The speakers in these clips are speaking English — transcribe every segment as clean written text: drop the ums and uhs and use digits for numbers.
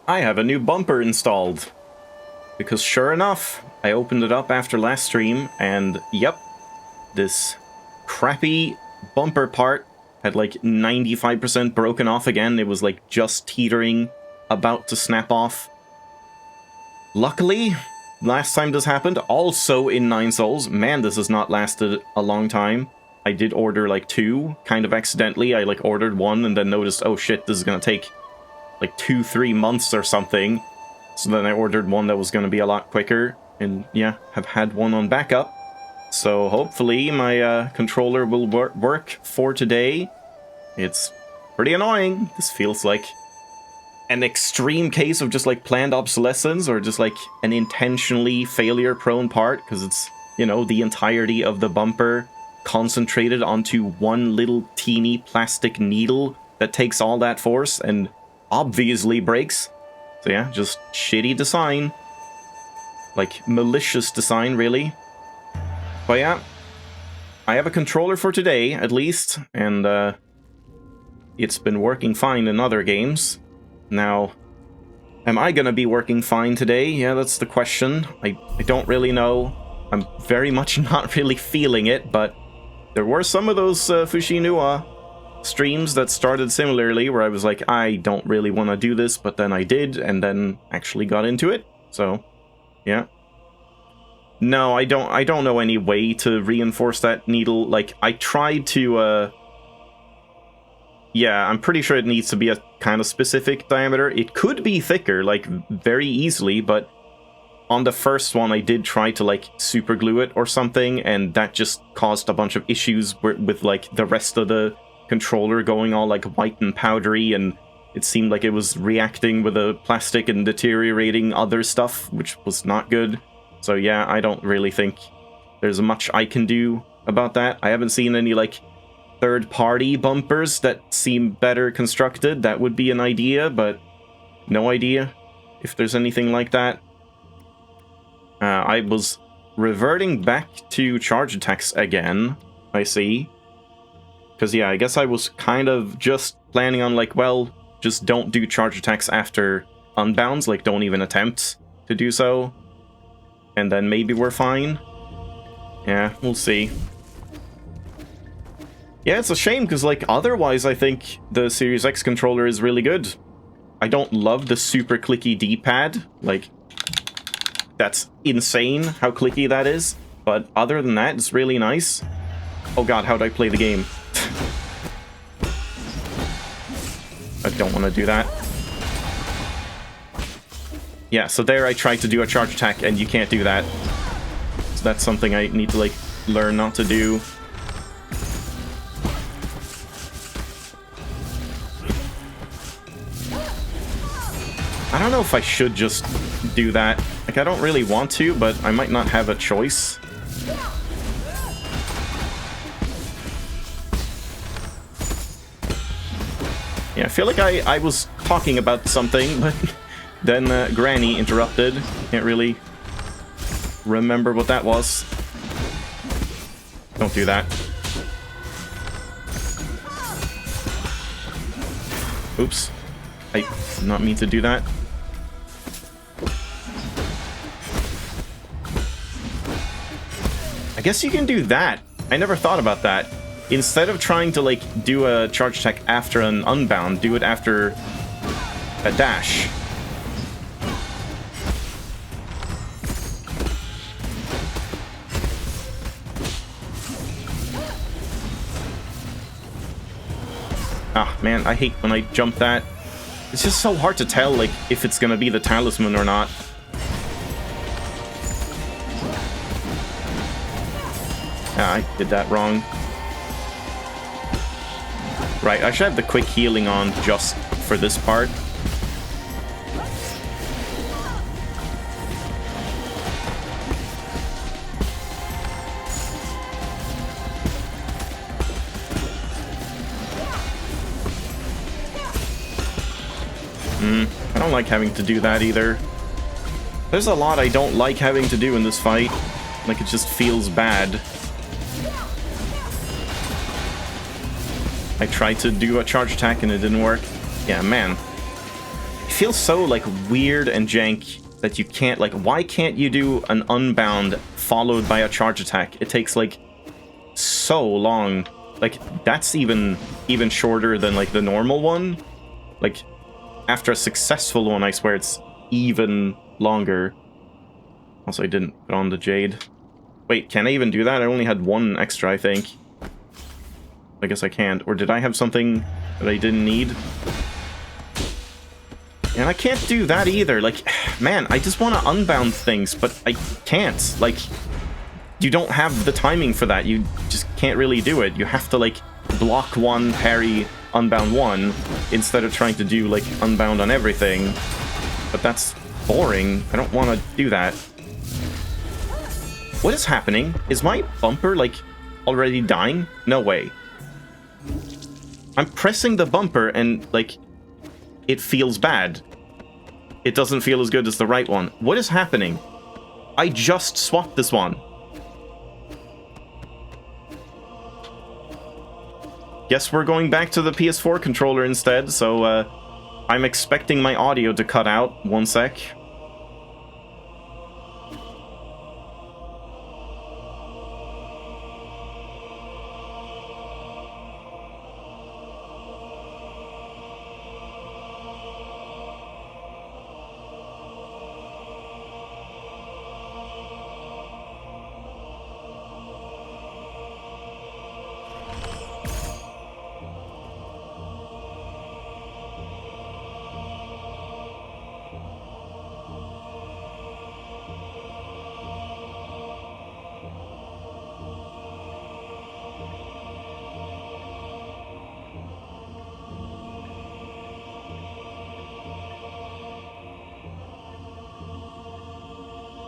I have a new bumper installed. Because sure enough, I opened it up after last stream, and yep, this crappy bumper part had like 95% broken off again. It was like just teetering, about to snap off. Luckily, last time this happened, also in 9 Souls, man, this has not lasted a long time. I did order like 2, kind of accidentally. I like ordered 1 and then noticed, oh shit, this is gonna take like 2-3 months or something. So then I ordered 1 that was gonna be a lot quicker, and yeah, have had 1 on backup. So hopefully my controller will work for today. It's pretty annoying. This feels like an extreme case of just like planned obsolescence, or just like an intentionally failure-prone part, because it's, you know, the entirety of the bumper concentrated onto one little teeny plastic needle that takes all that force and obviously breaks. So yeah, just shitty design. Like, malicious design, really. But yeah, I have a controller for today, at least, and it's been working fine in other games. Now, am I gonna be working fine today? Yeah, that's the question. I don't really know. I'm very much not really feeling it, but there were some of those Fushinua streams that started similarly, where I was like, I don't really want to do this, but then I did, and then actually got into it. So, yeah. No, I don't know any way to reinforce that needle. Like, I tried to, yeah, I'm pretty sure it needs to be a kind of specific diameter. It could be thicker, like, very easily, but on the first one, I did try to, like, super glue it or something, and that just caused a bunch of issues with like, the rest of the controller going all, like, white and powdery, and it seemed like it was reacting with the plastic and deteriorating other stuff, which was not good. So yeah, I don't really think there's much I can do about that. I haven't seen any, like, third-party bumpers that seem better constructed. That would be an idea, but no idea if there's anything like that. I was reverting back to charge attacks again, I see. Because, yeah, I guess I was kind of just planning on, like, well, just don't do charge attacks after unbounds, like, don't even attempt to do so. And then maybe we're fine. Yeah, we'll see. Yeah, it's a shame, because, like, otherwise I think the Series X controller is really good. I don't love the super clicky D-pad. Like, that's insane how clicky that is. But other than that, it's really nice. Oh god, how do I play the game? I don't want to do that. Yeah, so there I tried to do a charge attack, and you can't do that. So that's something I need to, like, learn not to do. I don't know if I should just do that. Like, I don't really want to, but I might not have a choice. Yeah, I feel like I was talking about something, but then Granny interrupted. Can't really remember what that was. Don't do that. Oops. I did not mean to do that. I guess you can do that. I never thought about that. Instead of trying to, like, do a charge attack after an unbound, do it after a dash. Ah, man, I hate when I jump that. It's just so hard to tell, like, if it's gonna be the talisman or not. Ah, I did that wrong. Right, I should have the quick healing on just for this part. I don't like having to do that either. There's a lot I don't like having to do in this fight. Like, it just feels bad. I tried to do a charge attack and it didn't work. Yeah, man. I feels so, like, weird and jank that you can't, like, why can't you do an unbound followed by a charge attack? It takes, like, so long. Like, that's even shorter than, like, the normal one. Like, after a successful one, I swear it's even longer. Also, I didn't put on the Jade. Wait, can I even do that? I only had one extra, I think. I guess I can't. Or did I have something that I didn't need? And I can't do that either. Like, man, I just want to unbound things, but I can't. Like, you don't have the timing for that. You just can't really do it. You have to, like, block one, parry, unbound one, instead of trying to do, like, unbound on everything. But that's boring. I don't want to do that. What is happening? Is my bumper, like, already dying? No way. I'm pressing the bumper and, like, it feels bad. It doesn't feel as good as the right one. What is happening? I just swapped this one. Guess we're going back to the PS4 controller instead, so I'm expecting my audio to cut out. 1 sec.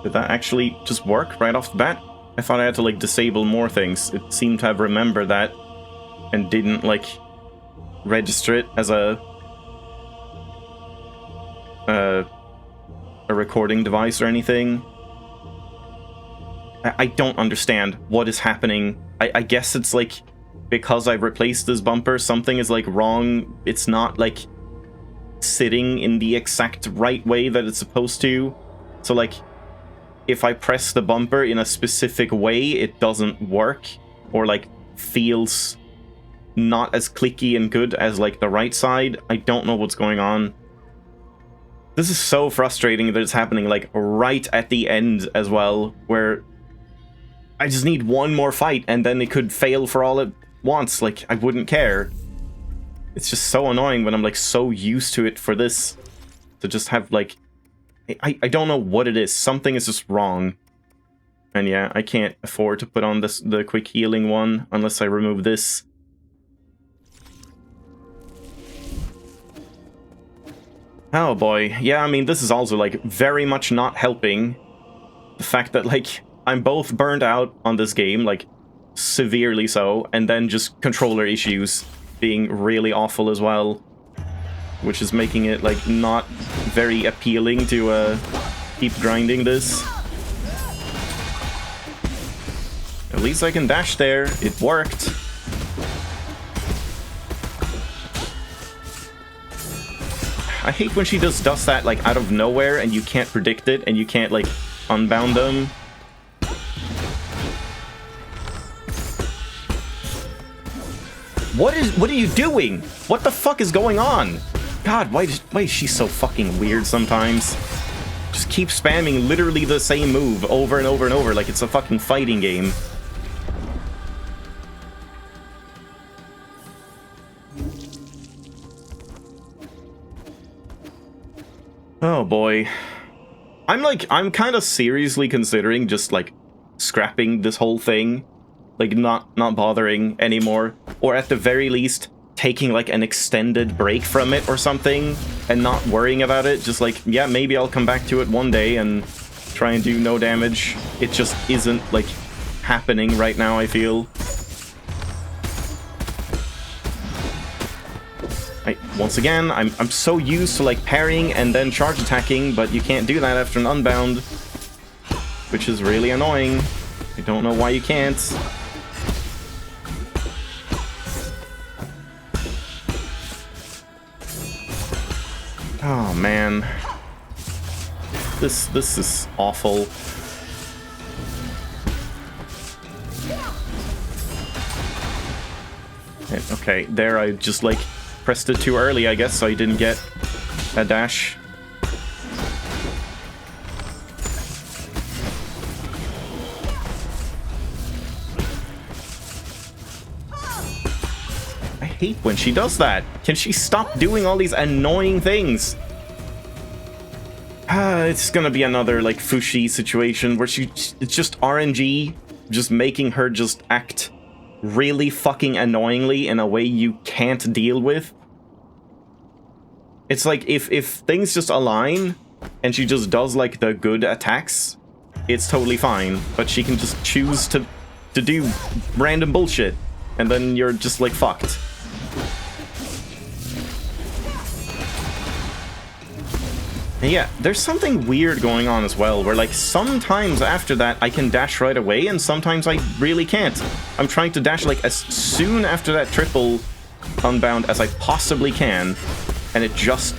Did that actually just work right off the bat? I thought I had to, like, disable more things. It seemed to have remembered that and didn't, like, register it as a recording device or anything. I don't understand what is happening. I guess it's, like, because I've replaced this bumper, something is, like, wrong. It's not, like, sitting in the exact right way that it's supposed to. So, like, if I press the bumper in a specific way, it doesn't work, or, like, feels not as clicky and good as, like, the right side. I don't know what's going on. This is so frustrating that it's happening, like, right at the end as well, where I just need one more fight, and then it could fail for all it wants. Like, I wouldn't care. It's just so annoying when I'm, like, so used to it for this, to just have, like, I don't know what it is. Something is just wrong. And yeah, I can't afford to put on the quick healing one unless I remove this. Oh boy. Yeah, I mean, this is also, like, very much not helping. The fact that, like, I'm both burned out on this game, like, severely so, and then just controller issues being really awful as well. Which is making it, like, not very appealing to keep grinding this. At least I can dash there. It worked. I hate when she just does that, like, out of nowhere and you can't predict it and you can't, like, unbound them. What are you doing? What the fuck is going on? God, why is she so fucking weird sometimes? Just keep spamming literally the same move over and over and over like it's a fucking fighting game. Oh boy. I'm kind of seriously considering just, like, scrapping this whole thing. Like, not bothering anymore. Or at the very least, taking, like, an extended break from it or something and not worrying about it. Just like, yeah, maybe I'll come back to it one day and try and do no damage. It just isn't, like, happening right now, I feel. Once again, I'm so used to, like, parrying and then charge attacking, but you can't do that after an unbound, which is really annoying. I don't know why you can't. Oh, man. This is awful. Okay, there I just, like, pressed it too early, I guess, so I didn't get a dash. I hate when she does that. Can she stop doing all these annoying things? It's gonna be another, like, Fushi situation where it's just RNG, just making her just act really fucking annoyingly in a way you can't deal with. It's like, if things just align, and she just does, like, the good attacks, it's totally fine. But she can just choose to do random bullshit, and then you're just, like, fucked. And yeah, there's something weird going on as well, where, like, sometimes after that I can dash right away, and sometimes I really can't. I'm trying to dash, like, as soon after that triple unbound as I possibly can, and it just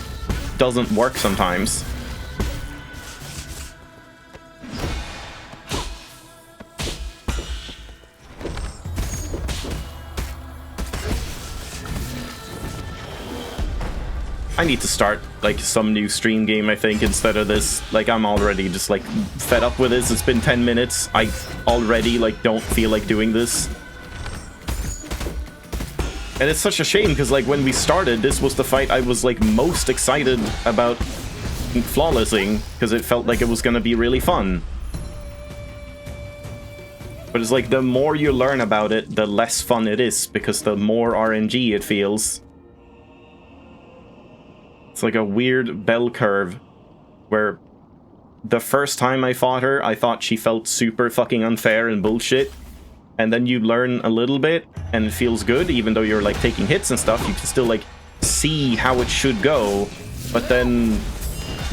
doesn't work sometimes. I need to start, like, some new stream game, I think, instead of this. Like, I'm already just, like, fed up with this. It's been 10 minutes. I already, like, don't feel like doing this. And it's such a shame, because, like, when we started, this was the fight I was, like, most excited about flawlessing, because it felt like it was gonna be really fun. But it's like, the more you learn about it, the less fun it is, because the more RNG it feels. It's like a weird bell curve, where the first time I fought her, I thought she felt super fucking unfair and bullshit. And then you learn a little bit, and it feels good, even though you're, like, taking hits and stuff. You can still, like, see how it should go. But then,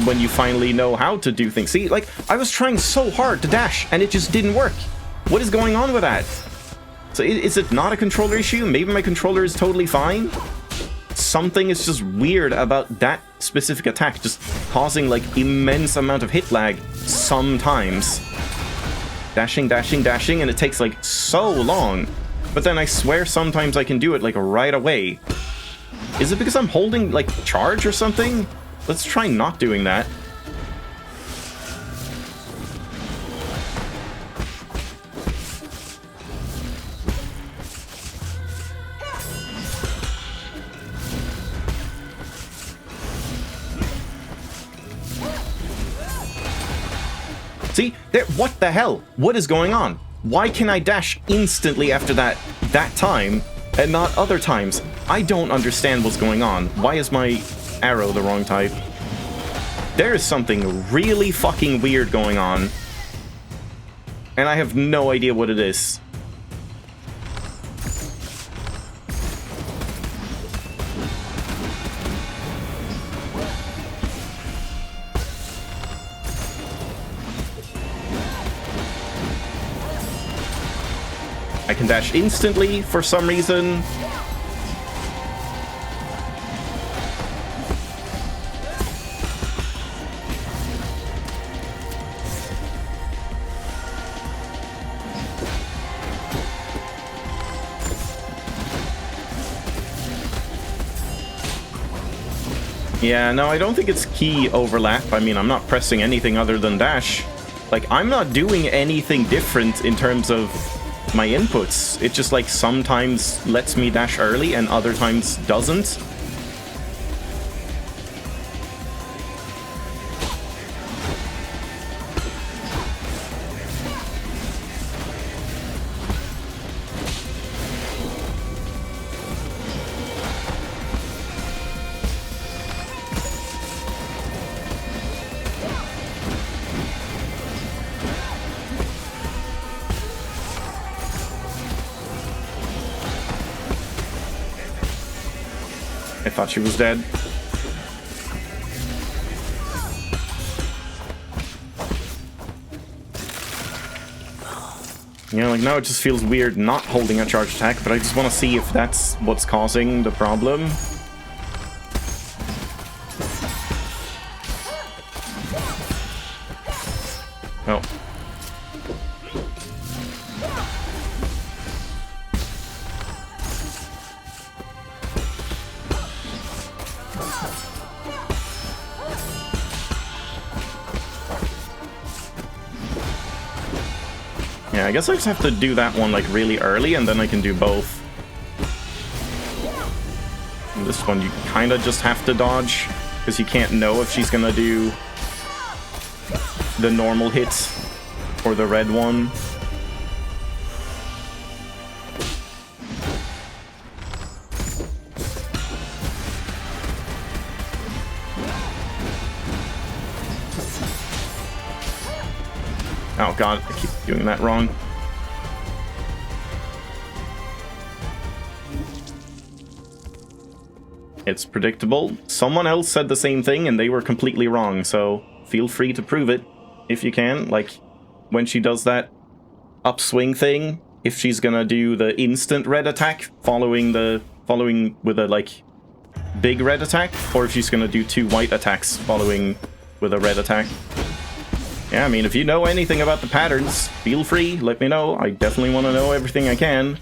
when you finally know how to do things... See, like, I was trying so hard to dash, and it just didn't work. What is going on with that? So, is it not a controller issue? Maybe my controller is totally fine? Something is just weird about that specific attack, just causing, like, immense amount of hit lag sometimes. Dashing, dashing, dashing, and it takes, like, so long. But then I swear sometimes I can do it, like, right away. Is it because I'm holding, like, charge or something? Let's try not doing that. See? There, what the hell? What is going on? Why can I dash instantly after that time, and not other times? I don't understand what's going on. Why is my arrow the wrong type? There is something really fucking weird going on, and I have no idea what it is. I can dash instantly for some reason. Yeah, no, I don't think it's key overlap. I mean, I'm not pressing anything other than dash. Like, I'm not doing anything different in terms of my inputs. It just, like, sometimes lets me dash early and other times doesn't. I thought she was dead. You know, like, now it just feels weird not holding a charge attack, but I just want to see if that's what's causing the problem. Oh. Yeah, I guess I just have to do that one like really early, and then I can do both. And this one you kind of just have to dodge, because you can't know if she's gonna do the normal hit or the red one. Oh god, I keep doing that wrong. It's predictable. Someone else said the same thing and they were completely wrong, so feel free to prove it if you can. Like, when she does that upswing thing, if she's gonna do the instant red attack following with a, like, big red attack, or if she's gonna do 2 white attacks following with a red attack. Yeah, I mean, if you know anything about the patterns, feel free, let me know. I definitely want to know everything I can.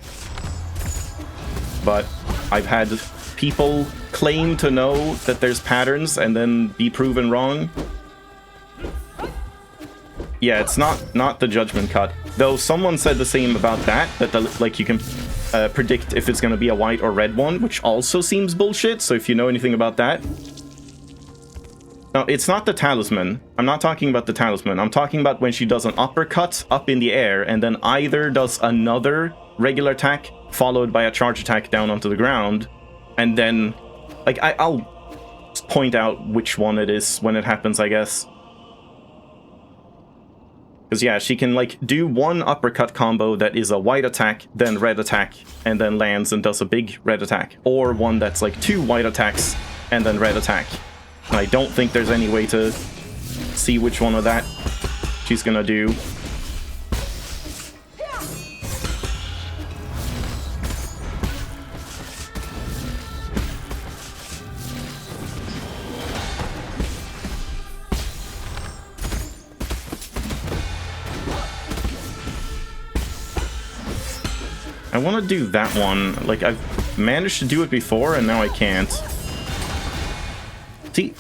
But I've had people claim to know that there's patterns and then be proven wrong. Yeah, it's not the judgment cut. Though someone said the same about that like you can predict if it's going to be a white or red one, which also seems bullshit, so if you know anything about that. No, it's not the talisman. I'm not talking about the talisman. I'm talking about when she does an uppercut up in the air and then either does another regular attack followed by a charge attack down onto the ground. And then, like, I'll point out which one it is when it happens, I guess. Because, yeah, she can, like, do one uppercut combo that is a white attack, then red attack, and then lands and does a big red attack. Or one that's, like, 2 white attacks and then red attack. And I don't think there's any way to see which one of that she's gonna do. I want to do that one. Like, I've managed to do it before, and now I can't.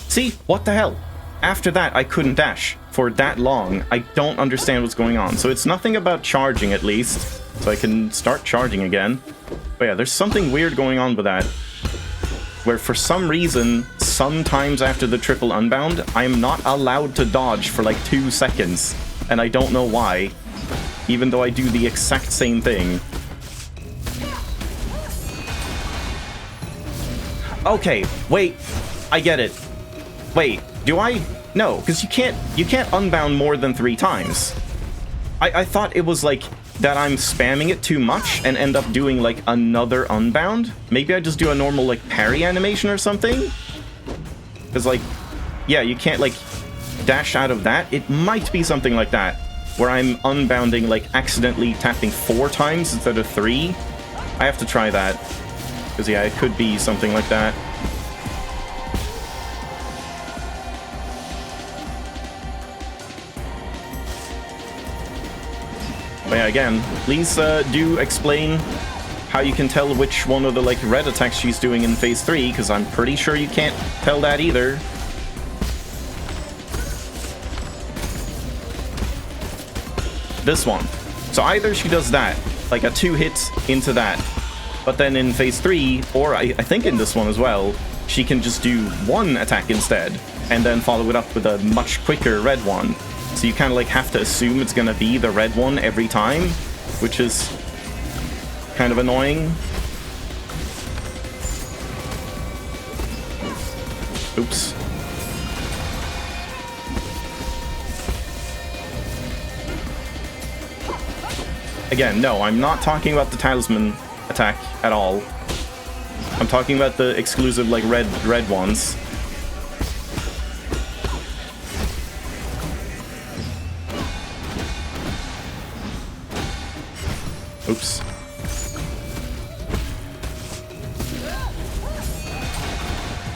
See? What the hell? After that, I couldn't dash for that long. I don't understand what's going on. So it's nothing about charging, at least. So I can start charging again. But yeah, there's something weird going on with that. Where for some reason, sometimes after the triple unbound, I am not allowed to dodge for like 2 seconds. And I don't know why. Even though I do the exact same thing. Okay, wait. I get it. Wait, do I? No, because you can't unbound more than 3 times. I thought it was like that I'm spamming it too much and end up doing like another unbound. Maybe I just do a normal like parry animation or something. Because like, yeah, you can't like dash out of that. It might be something like that, where I'm unbounding like accidentally tapping 4 times instead of 3. I have to try that. Because yeah, it could be something like that. But yeah, again, please do explain how you can tell which one of the like red attacks she's doing in phase 3, because I'm pretty sure you can't tell that either. This one. So either she does that, like a 2 hits into that, but then in phase 3, or I think in this one as well, she can just do 1 attack instead, and then follow it up with a much quicker red one. So you kind of like have to assume it's gonna be the red one every time, which is kind of annoying. Oops. Again, no, I'm not talking about the talisman attack at all. I'm talking about the exclusive like red ones. Oops.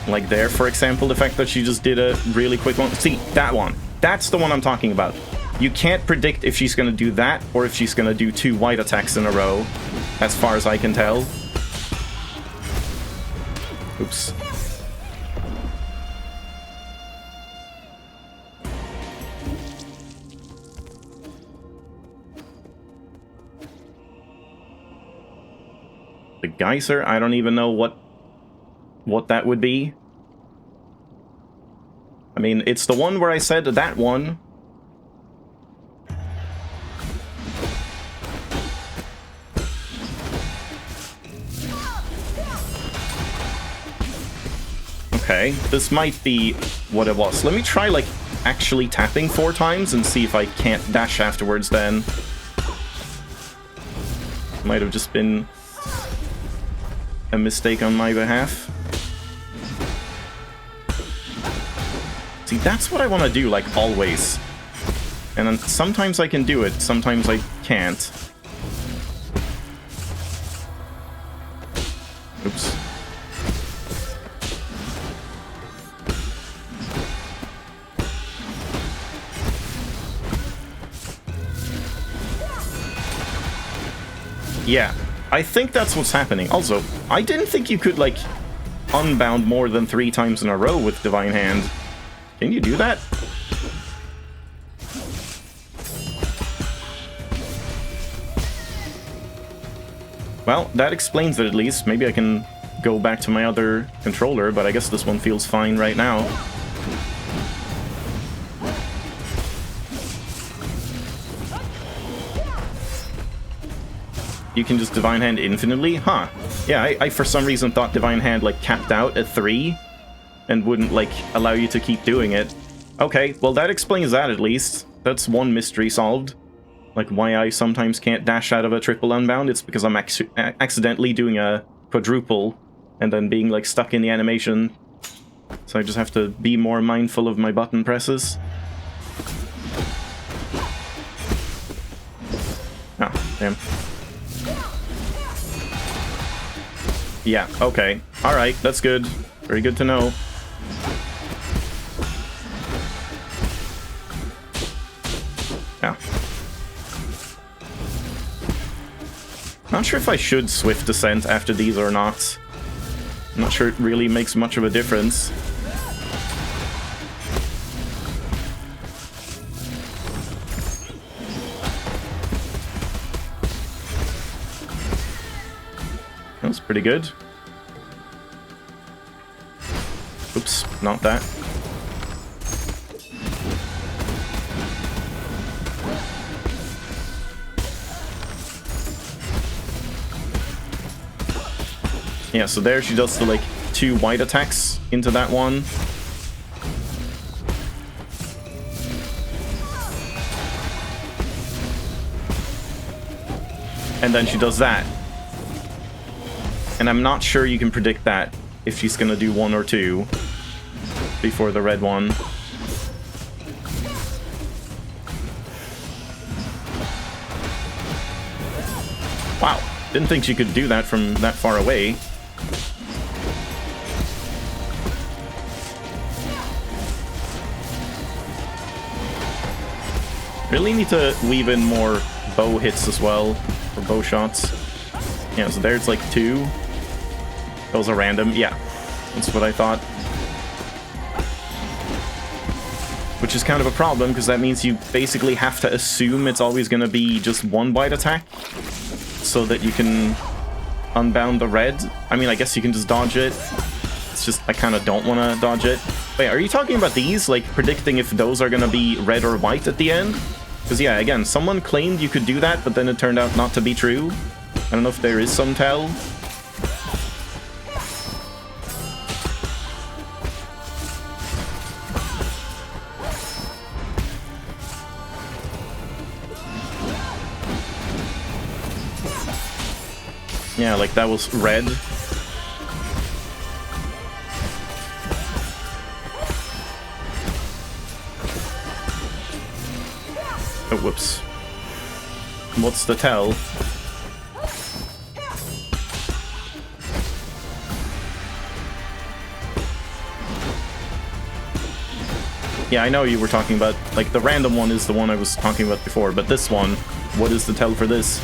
Like there, for example, the fact that she just did a really quick one. See, that one. That's the one I'm talking about. You can't predict if she's going to do that or if she's going to do 2 white attacks in a row, as far as I can tell. Oops. The geyser, I don't even know what that would be. I mean, it's the one where I said that one. Okay, this might be what it was. Let me try, like, actually tapping 4 times and see if I can't dash afterwards then. Might have just been a mistake on my behalf. See, that's what I want to do, like, always. And then sometimes I can do it, sometimes I can't. Oops. Yeah, I think that's what's happening. Also, I didn't think you could, like, unbound more than 3 times in a row with Divine Hand. Can you do that? Well, that explains it at least. Maybe I can go back to my other controller, but I guess this one feels fine right now. You can just Divine Hand infinitely? Huh. Yeah, I for some reason thought Divine Hand, like, capped out at 3 and wouldn't, like, allow you to keep doing it. Okay, well, that explains that at least. That's one mystery solved. Like, why I sometimes can't dash out of a triple unbound. It's because I'm accidentally doing a quadruple and then being, like, stuck in the animation. So I just have to be more mindful of my button presses. Ah, damn. Yeah, okay. Alright, that's good. Very good to know. Yeah. Not sure if I should Swift Descent after these or not. I'm not sure it really makes much of a difference. That was pretty good. Oops, not that. Yeah, so there she does the, like, 2 white attacks into that one. And then she does that. And I'm not sure you can predict that, if she's gonna do 1 or 2 before the red one. Wow, didn't think she could do that from that far away. Really need to weave in more bow hits as well, or bow shots. Yeah, so there's like 2. Those are random. Yeah, that's what I thought. Which is kind of a problem, because that means you basically have to assume it's always going to be just 1 white attack, so that you can unbound the red. I mean, I guess you can just dodge it. It's just, I kind of don't want to dodge it. Wait, are you talking about these? Like, predicting if those are going to be red or white at the end? Because, yeah, again, someone claimed you could do that, but then it turned out not to be true. I don't know if there is some tell. Yeah, like that was red. Oh, whoops. What's the tell? Yeah, I know you were talking about, like, the random one is the one I was talking about before, but this one, what is the tell for this?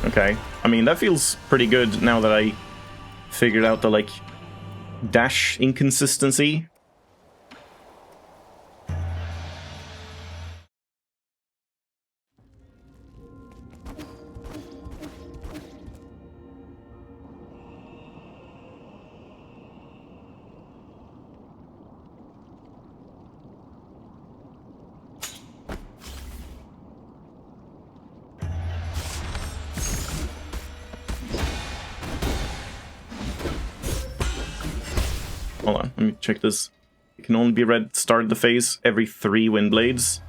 Okay. I mean, that feels pretty good now that I figured out the, like, dash inconsistency. Hold on, let me check this. It can only be read at the start of the phase every 3 wind blades.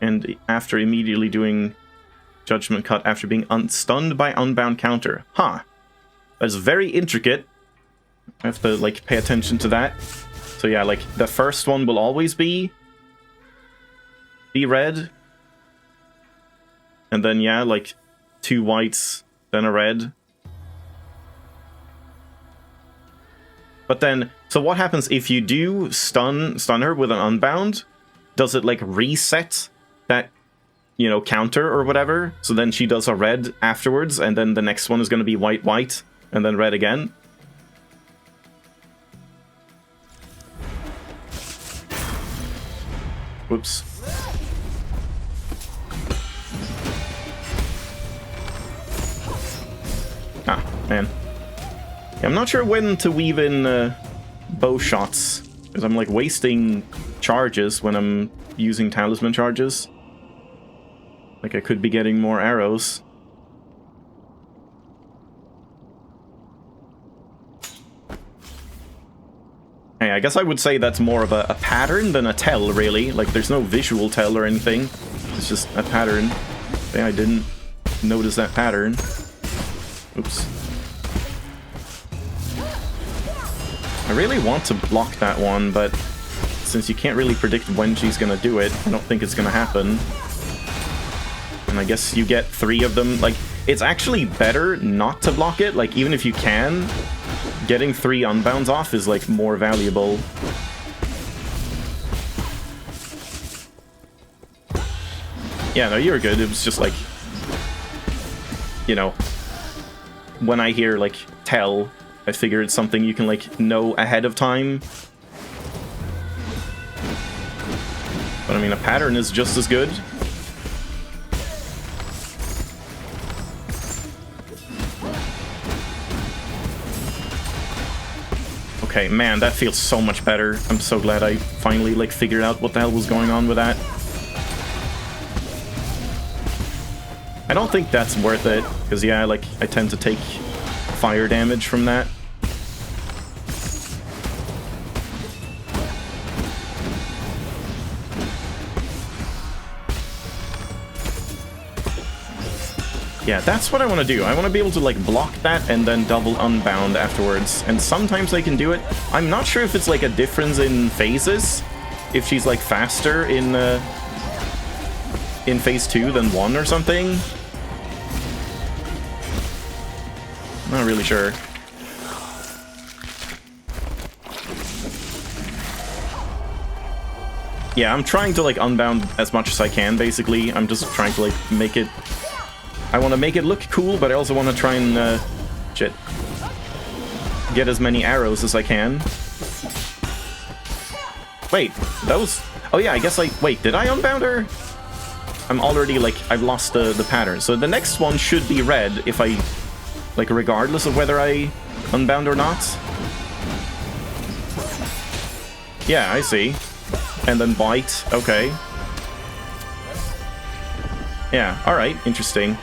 And after immediately doing Judgment Cut after being stunned by Unbound counter. Huh. That's very intricate. I have to, like, pay attention to that. So yeah, like, the first one will always be red. And then, yeah, like, 2 whites, then a red. But then, so what happens if you do stun her with an Unbound? Does it, like, reset that, you know, counter or whatever? So then she does a red afterwards, and then the next one is going to be white, white, and then red again? Whoops. Ah, man. Yeah, I'm not sure when to weave in bow shots, because I'm, like, wasting charges when I'm using talisman charges. Like, I could be getting more arrows. Hey, I guess I would say that's more of a pattern than a tell, really. Like, there's no visual tell or anything. It's just a pattern. Yeah, I didn't notice that pattern. Oops. I really want to block that one, but since you can't really predict when she's gonna do it, I don't think it's gonna happen. And I guess you get 3 of them. Like, it's actually better not to block it. Like, even if you can, getting 3 unbounds off is, like, more valuable. Yeah, no, you're good. It was just, like, you know, when I hear, like, tell, I figure it's something you can, like, know ahead of time. But, I mean, a pattern is just as good. Okay, man, that feels so much better. I'm so glad I finally, like, figured out what the hell was going on with that. I don't think that's worth it, because, yeah, like, I tend to take fire damage from that. Yeah, that's what I want to do. I want to be able to, like, block that and then double unbound afterwards. And sometimes I can do it. I'm not sure if it's, like, a difference in phases. If she's, like, faster in phase 2 than 1 or something. Not really sure. Yeah, I'm trying to, like, unbound as much as I can, basically. I'm just trying to, like, make it... I want to make it look cool, but I also want to try and, shit. Get as many arrows as I can. Wait, that was... Oh yeah, I guess wait, did I unbound her? I'm already, like, I've lost the pattern. So the next one should be red if I... Like, regardless of whether I unbound or not. Yeah, I see. And then white, okay. Yeah, alright, interesting.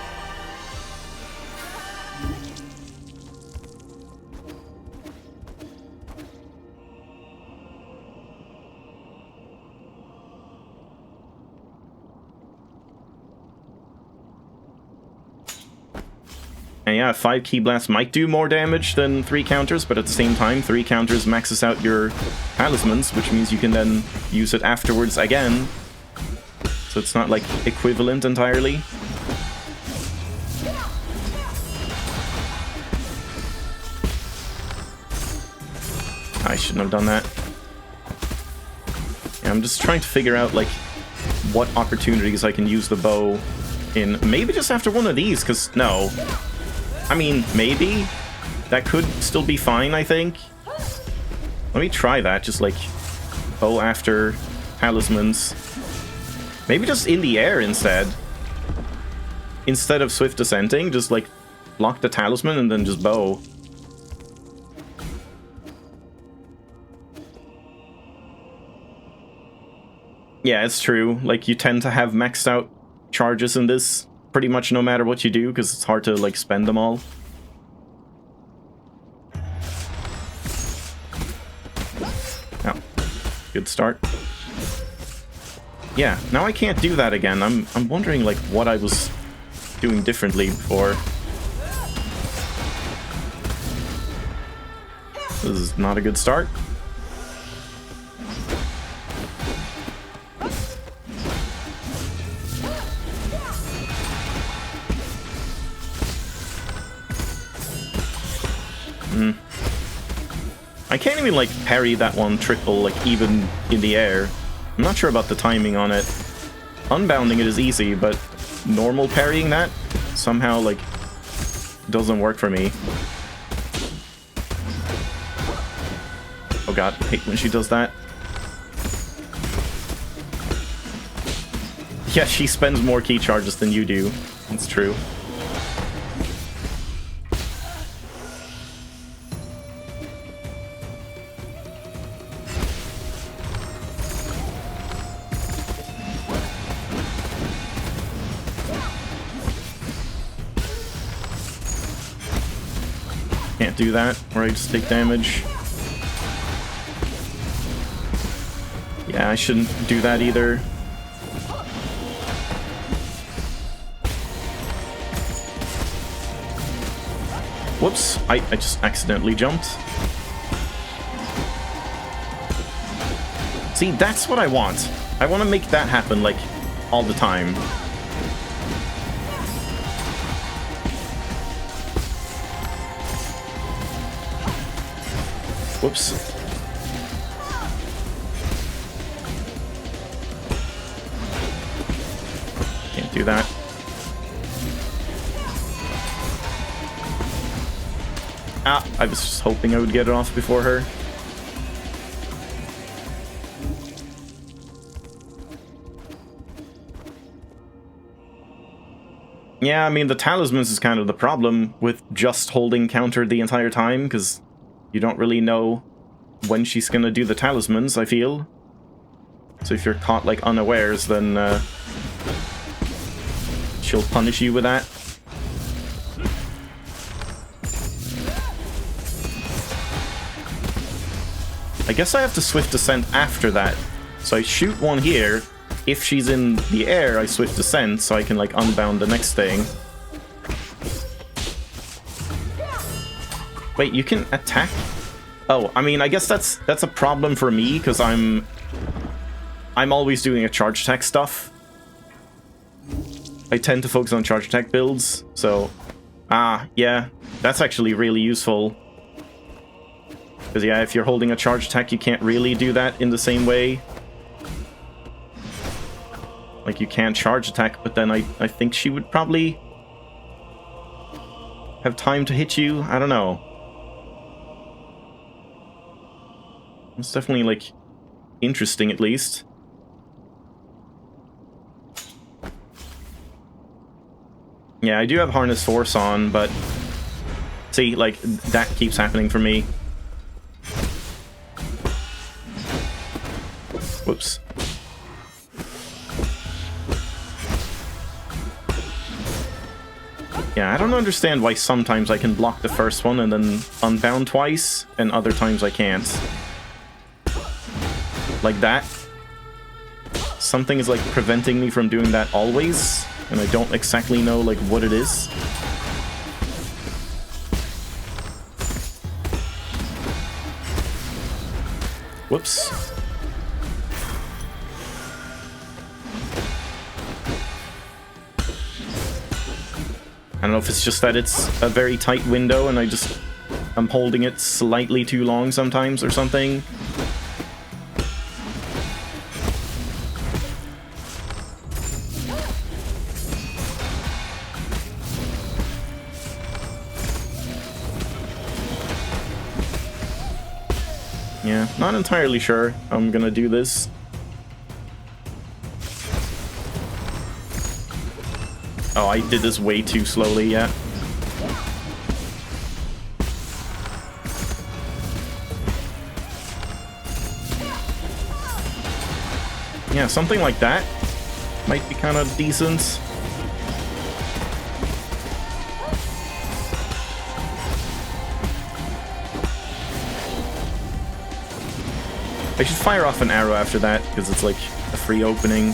And yeah, 5 Ki Blasts might do more damage than 3 counters, but at the same time, 3 counters maxes out your talismans, which means you can then use it afterwards again. So it's not, like, equivalent entirely. I shouldn't have done that. Yeah, I'm just trying to figure out, like, what opportunities I can use the bow in. Maybe just after one of these, because, no. I mean, maybe. That could still be fine, I think. Let me try that, just, like, bow after talismans. Maybe just in the air instead. Instead of swift descending, just, like, block the talisman and then just bow. Yeah, it's true. Like, you tend to have maxed out charges in this pretty much no matter what you do, because it's hard to, like, spend them all. Oh, good start. Yeah, now I can't do that again. I'm wondering, like, what I was doing differently before. This is not a good start. I can't even, like, parry that one triple, like, even in the air. I'm not sure about the timing on it. Unbounding it is easy, but normal parrying that somehow, like, doesn't work for me. Oh god, I hate when she does that. Yeah, she spends more key charges than you do. It's true. Can't do that, or I just take damage. Yeah, I shouldn't do that either. Whoops, I just accidentally jumped. See, that's what I want. I want to make that happen, like, all the time. Whoops. Can't do that. Ah, I was just hoping I would get it off before her. Yeah, I mean, the talismans is kind of the problem with just holding counter the entire time, because you don't really know when she's gonna do the talismans, I feel. So if you're caught, like, unawares, then she'll punish you with that. I guess I have to swift descent after that. So I shoot one here. If she's in the air, I swift descent, so I can, like, unbound the next thing. Wait, you can attack? Oh, I mean, I guess that's a problem for me, because I'm always doing a charge attack stuff. I tend to focus on charge attack builds, so... yeah, that's actually really useful. Because, yeah, if you're holding a charge attack, you can't really do that in the same way. Like, you can charge attack, but then I think she would probably have time to hit you. I don't know. It's definitely, like, interesting, at least. Yeah, I do have Harness Force on, but... See, like, that keeps happening for me. Whoops. Yeah, I don't understand why sometimes I can block the first one and then unbound twice, and other times I can't. Like that. Something is, like, preventing me from doing that always, and I don't exactly know, like, what it is. Whoops. I don't know if it's just that it's a very tight window and I'm holding it slightly too long sometimes or something. Yeah, not entirely sure how I'm gonna do this. Oh, I did this way too slowly, yeah. Yeah, something like that might be kind of decent. I should fire off an arrow after that, because it's like a free opening.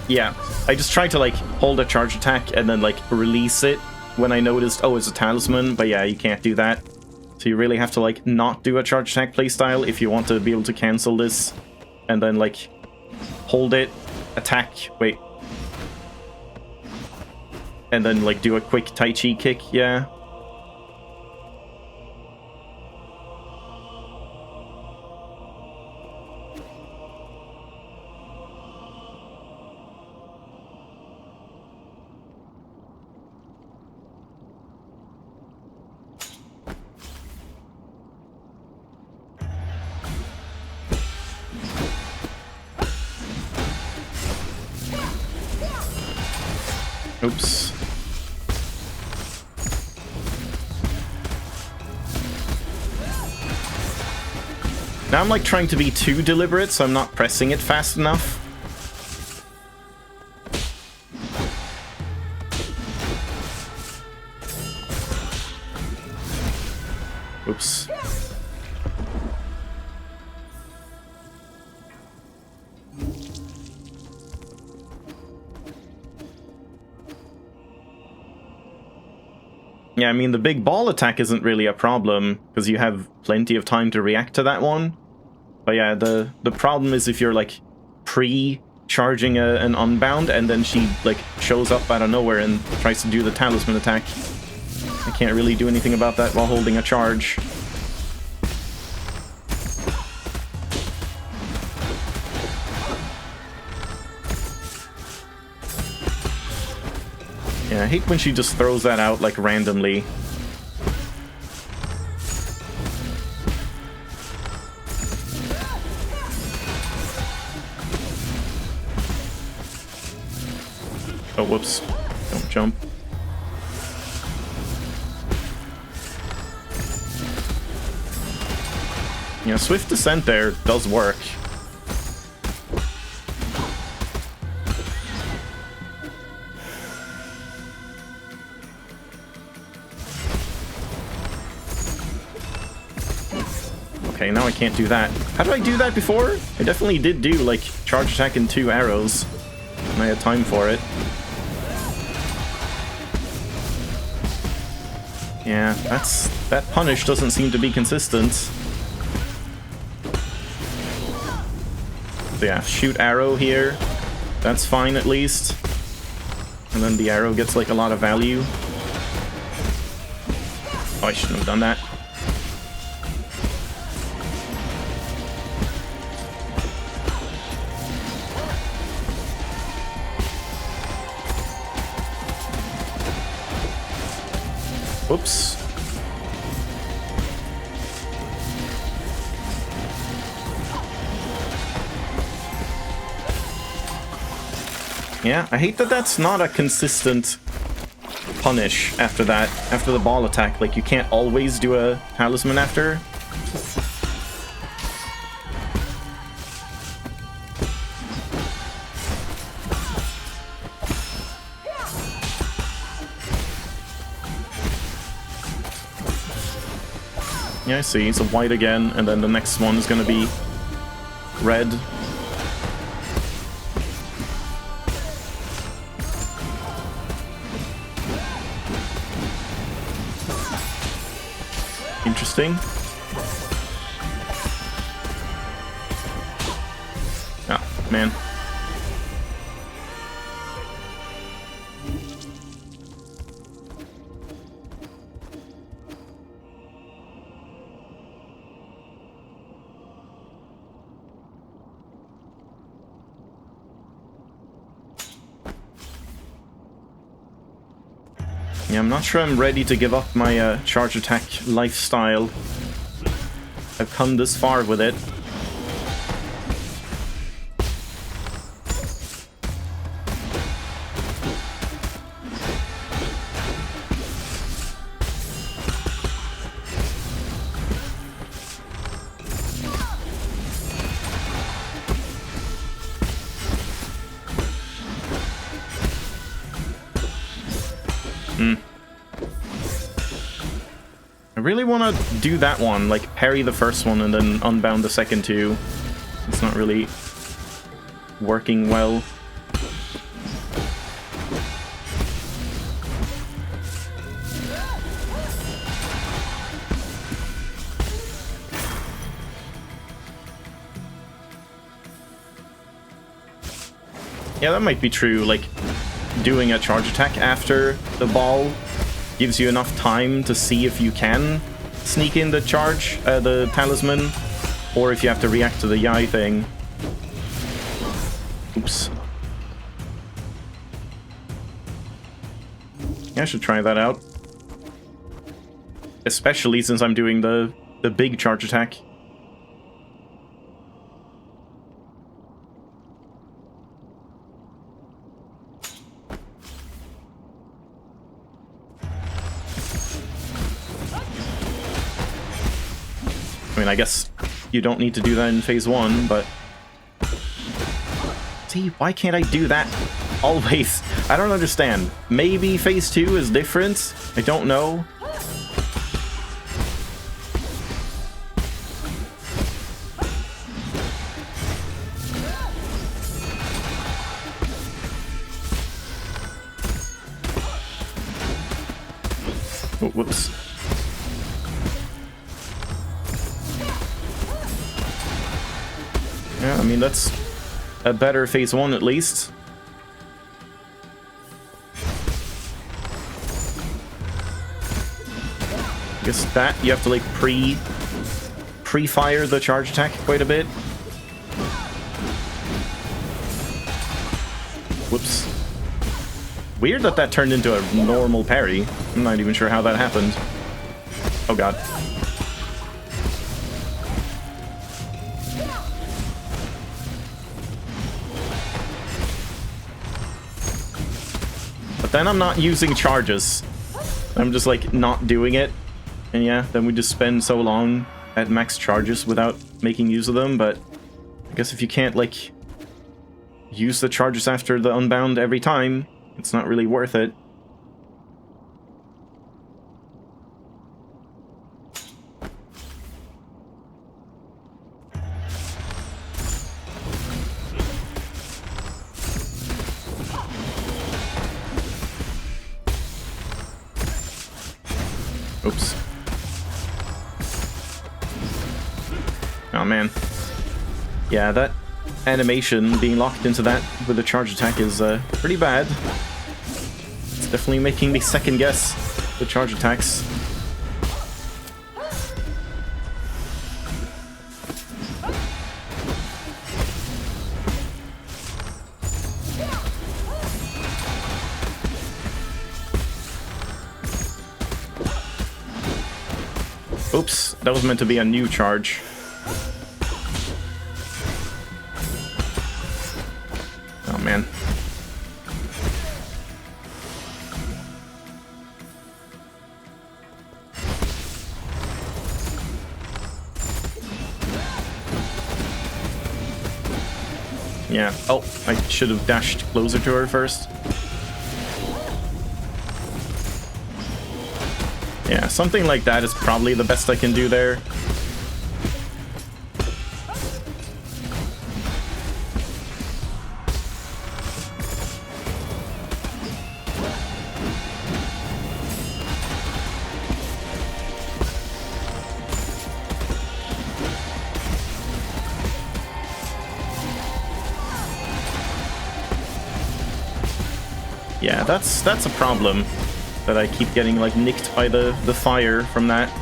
Yeah, I just tried to like hold a charge attack and then like release it when I noticed, oh, it's a talisman, but yeah, you can't do that. So you really have to like not do a charge attack playstyle if you want to be able to cancel this, and then like hold it, attack, wait, and then like do a quick Tai Chi kick, yeah. Oops. Now I'm like trying to be too deliberate, so I'm not pressing it fast enough. Oops. Yeah, I mean, the big ball attack isn't really a problem, because you have plenty of time to react to that one. But yeah, the problem is if you're, like, pre-charging an unbound, and then she, like, shows up out of nowhere and tries to do the talisman attack. I can't really do anything about that while holding a charge. Yeah, I hate when she just throws that out, like, randomly. Oh, whoops. Don't jump. Yeah, swift descent there does work. Okay, now I can't do that. How did I do that before? I definitely did do, like, charge attack and 2 arrows. And I had time for it. Yeah, that punish doesn't seem to be consistent. So yeah, shoot arrow here. That's fine at least. And then the arrow gets, like, a lot of value. Oh, I shouldn't have done that. Whoops. Yeah, I hate that that's not a consistent punish after that, after the ball attack. Like, you can't always do a talisman after. Yeah, I see. It's a white again, and then the next one is gonna be red. Interesting. Oh, man. Yeah, I'm not sure I'm ready to give up my charge attack lifestyle. I've come this far with it. I really want to do that one, like parry the first one and then unbound the second two. It's not really working well. Yeah, that might be true, like doing a charge attack after the ball gives you enough time to see if you can sneak in the charge, the talisman, or if you have to react to the Yai thing. Oops. Yeah, I should try that out. Especially since I'm doing the big charge attack. I mean, I guess you don't need to do that in phase 1, but... See, why can't I do that always? I don't understand. Maybe phase 2 is different? I don't know. Oh, whoops. Yeah, I mean, that's a better phase 1 at least. I guess that you have to like pre-fire the charge attack quite a bit. Whoops. Weird that that turned into a normal parry. I'm not even sure how that happened. Oh god. Then I'm not using charges. I'm just like not doing it. And yeah, then we just spend so long at max charges without making use of them. But I guess if you can't like use the charges after the unbound every time, it's not really worth it. Oops. Oh man. Yeah, that animation being locked into that with a charge attack is pretty bad. It's definitely making me second guess the charge attacks. Oops, that was meant to be a new charge. Oh man. Yeah. Oh, I should have dashed closer to her first. Yeah, something like that is probably the best I can do there. Yeah, that's a problem, that I keep getting like nicked by the fire from that.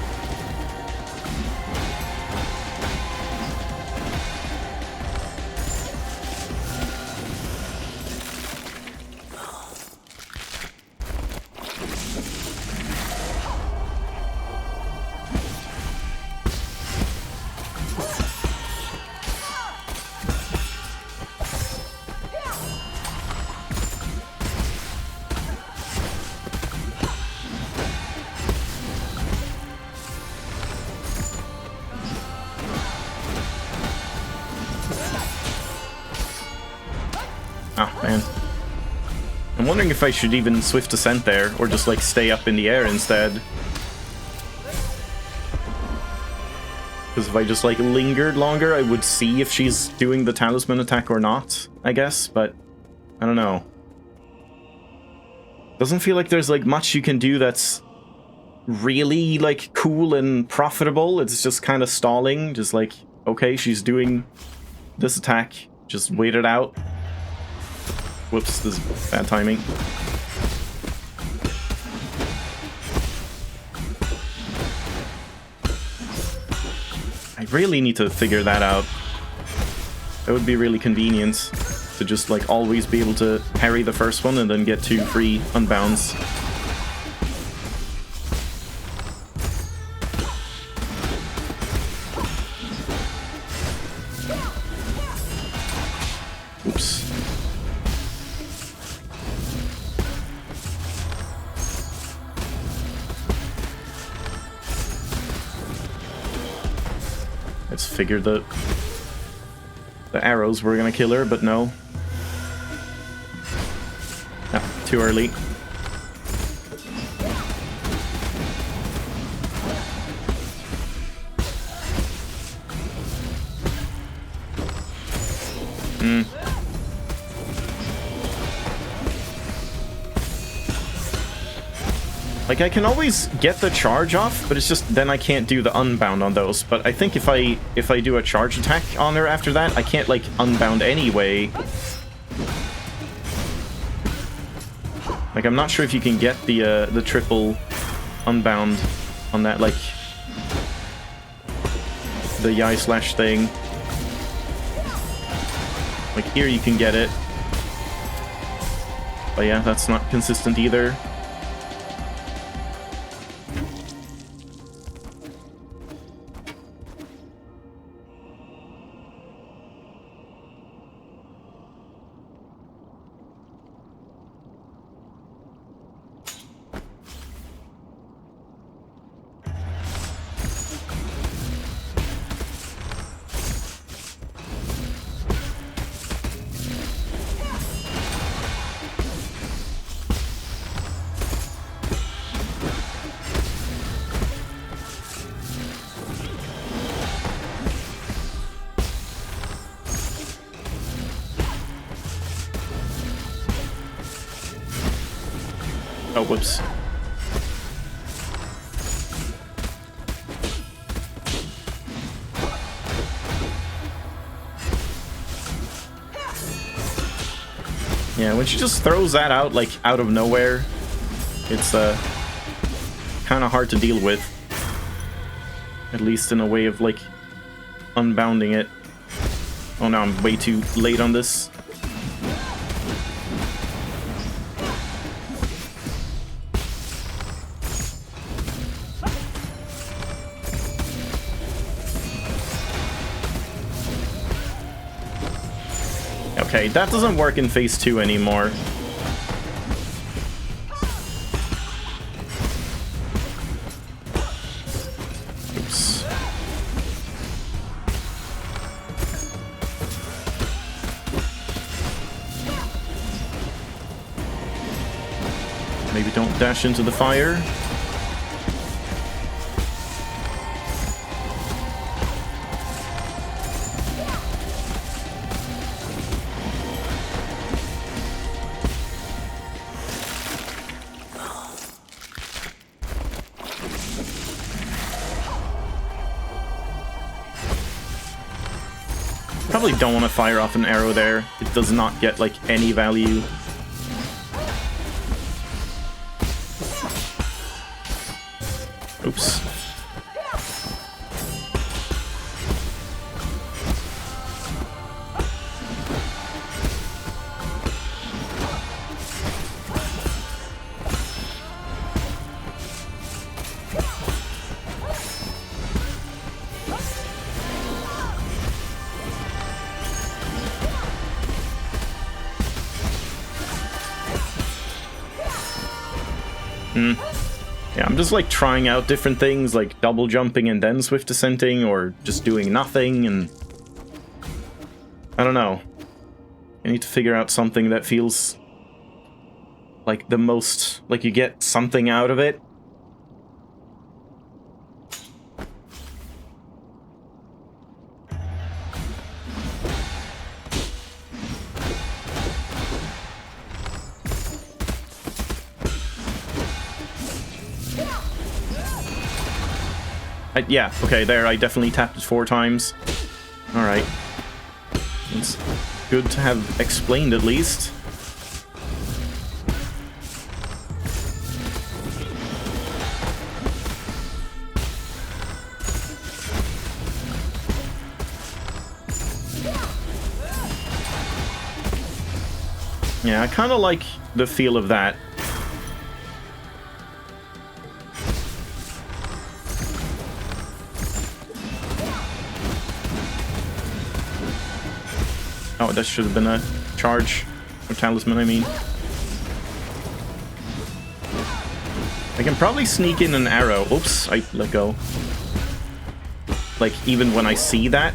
Ah, man. I'm wondering if I should even swift descent there, or just like stay up in the air instead. Because if I just like lingered longer, I would see if she's doing the talisman attack or not, I guess, but I don't know. Doesn't feel like there's like much you can do that's really like cool and profitable. It's just kind of stalling, just like, okay, she's doing this attack, just wait it out. Whoops, this is bad timing. I really need to figure that out. That would be really convenient to just like always be able to parry the first one and then get 2 free unbounds. Oops. Let's figure the arrows were gonna kill her, but no. No, too early. Like, I can always get the charge off, but it's just then I can't do the unbound on those. But I think if I do a charge attack on her after that, I can't, like, unbound anyway. Like, I'm not sure if you can get the triple unbound on that, like, the Yai Slash thing. Like, here you can get it. But yeah, that's not consistent either. Oh, whoops. Yeah, when she just throws that out, like, out of nowhere, it's, kind of hard to deal with. At least in a way of, like, unbounding it. Oh, no, I'm way too late on this. Okay, that doesn't work in phase 2 anymore. Oops. Maybe don't dash into the fire. Probably don't want to fire off an arrow there. It does not get, like, any value. Oops. Yeah, I'm just like trying out different things, like double jumping and then swift descenting, or just doing nothing, and I don't know. I need to figure out something that feels like the most, like you get something out of it. Yeah, okay, there, I definitely tapped it 4 times. Alright. It's good to have explained at least. Yeah, I kind of like the feel of that. Oh, that should have been a charge. Or talisman, I mean. I can probably sneak in an arrow. Oops, I let go. Like, even when I see that.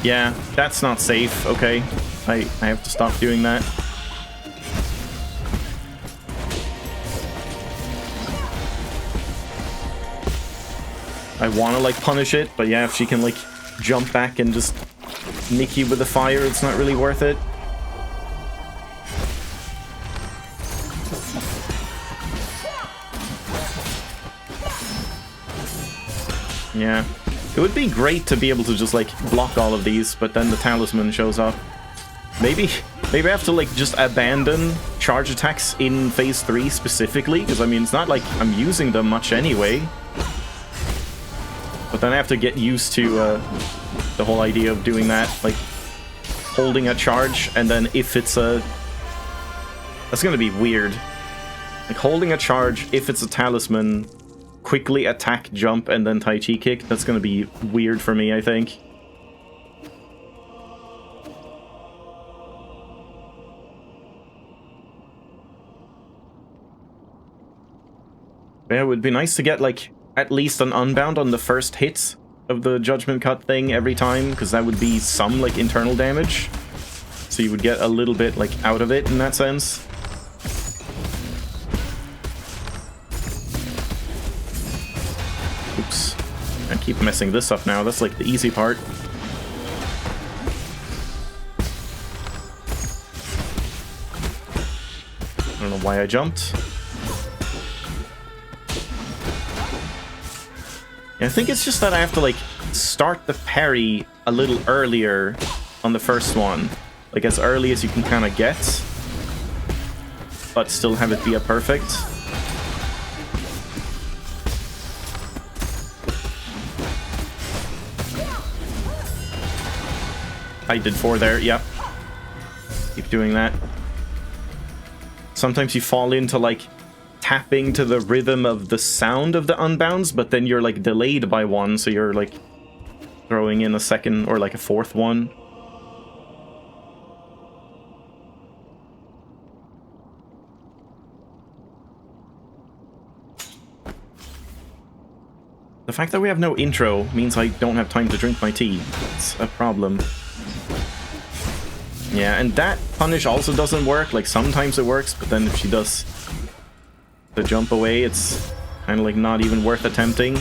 Yeah, that's not safe. Okay, I have to stop doing that. I want to, like, punish it, but yeah, if she can, like, jump back and just nick you with the fire, it's not really worth it. Yeah. It would be great to be able to just, like, block all of these, but then the talisman shows up. Maybe I have to, like, just abandon charge attacks in phase 3 specifically, because, I mean, it's not like I'm using them much anyway. But then I have to get used to the whole idea of doing that, like, holding a charge, and then if it's a... That's gonna be weird. Like, holding a charge, if it's a talisman... quickly attack, jump, and then Tai Chi kick. That's gonna be weird for me, I think. Yeah, it would be nice to get, like, at least an unbound on the first hit of the Judgment Cut thing every time, because that would be some, like, internal damage. So you would get a little bit, like, out of it in that sense. Oops. I keep messing this up now. That's like the easy part. I don't know why I jumped. Yeah, I think it's just that I have to, like, start the parry a little earlier on the first one. Like, as early as you can kind of get. But still have it be a perfect. I did 4 there, yep. Keep doing that. Sometimes you fall into, like, tapping to the rhythm of the sound of the unbounds, but then you're, like, delayed by 1, so you're, like, throwing in a second or, like, a 4th one. The fact that we have no intro means I don't have time to drink my tea. It's a problem. Yeah, and that punish also doesn't work. Like, sometimes it works, but then if she does the jump away, it's kind of like not even worth attempting.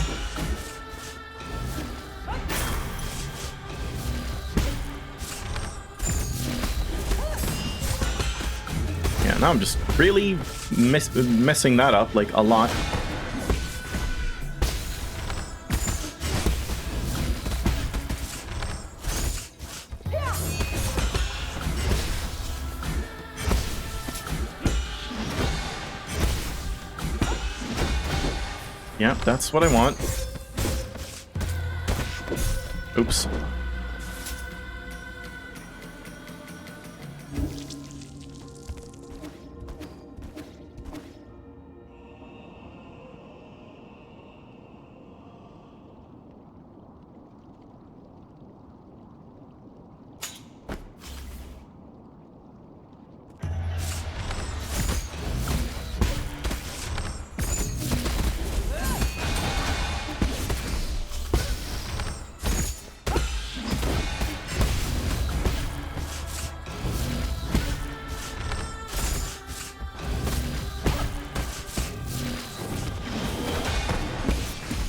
Yeah, now I'm just really messing that up, like, a lot. Yeah, that's what I want. Oops.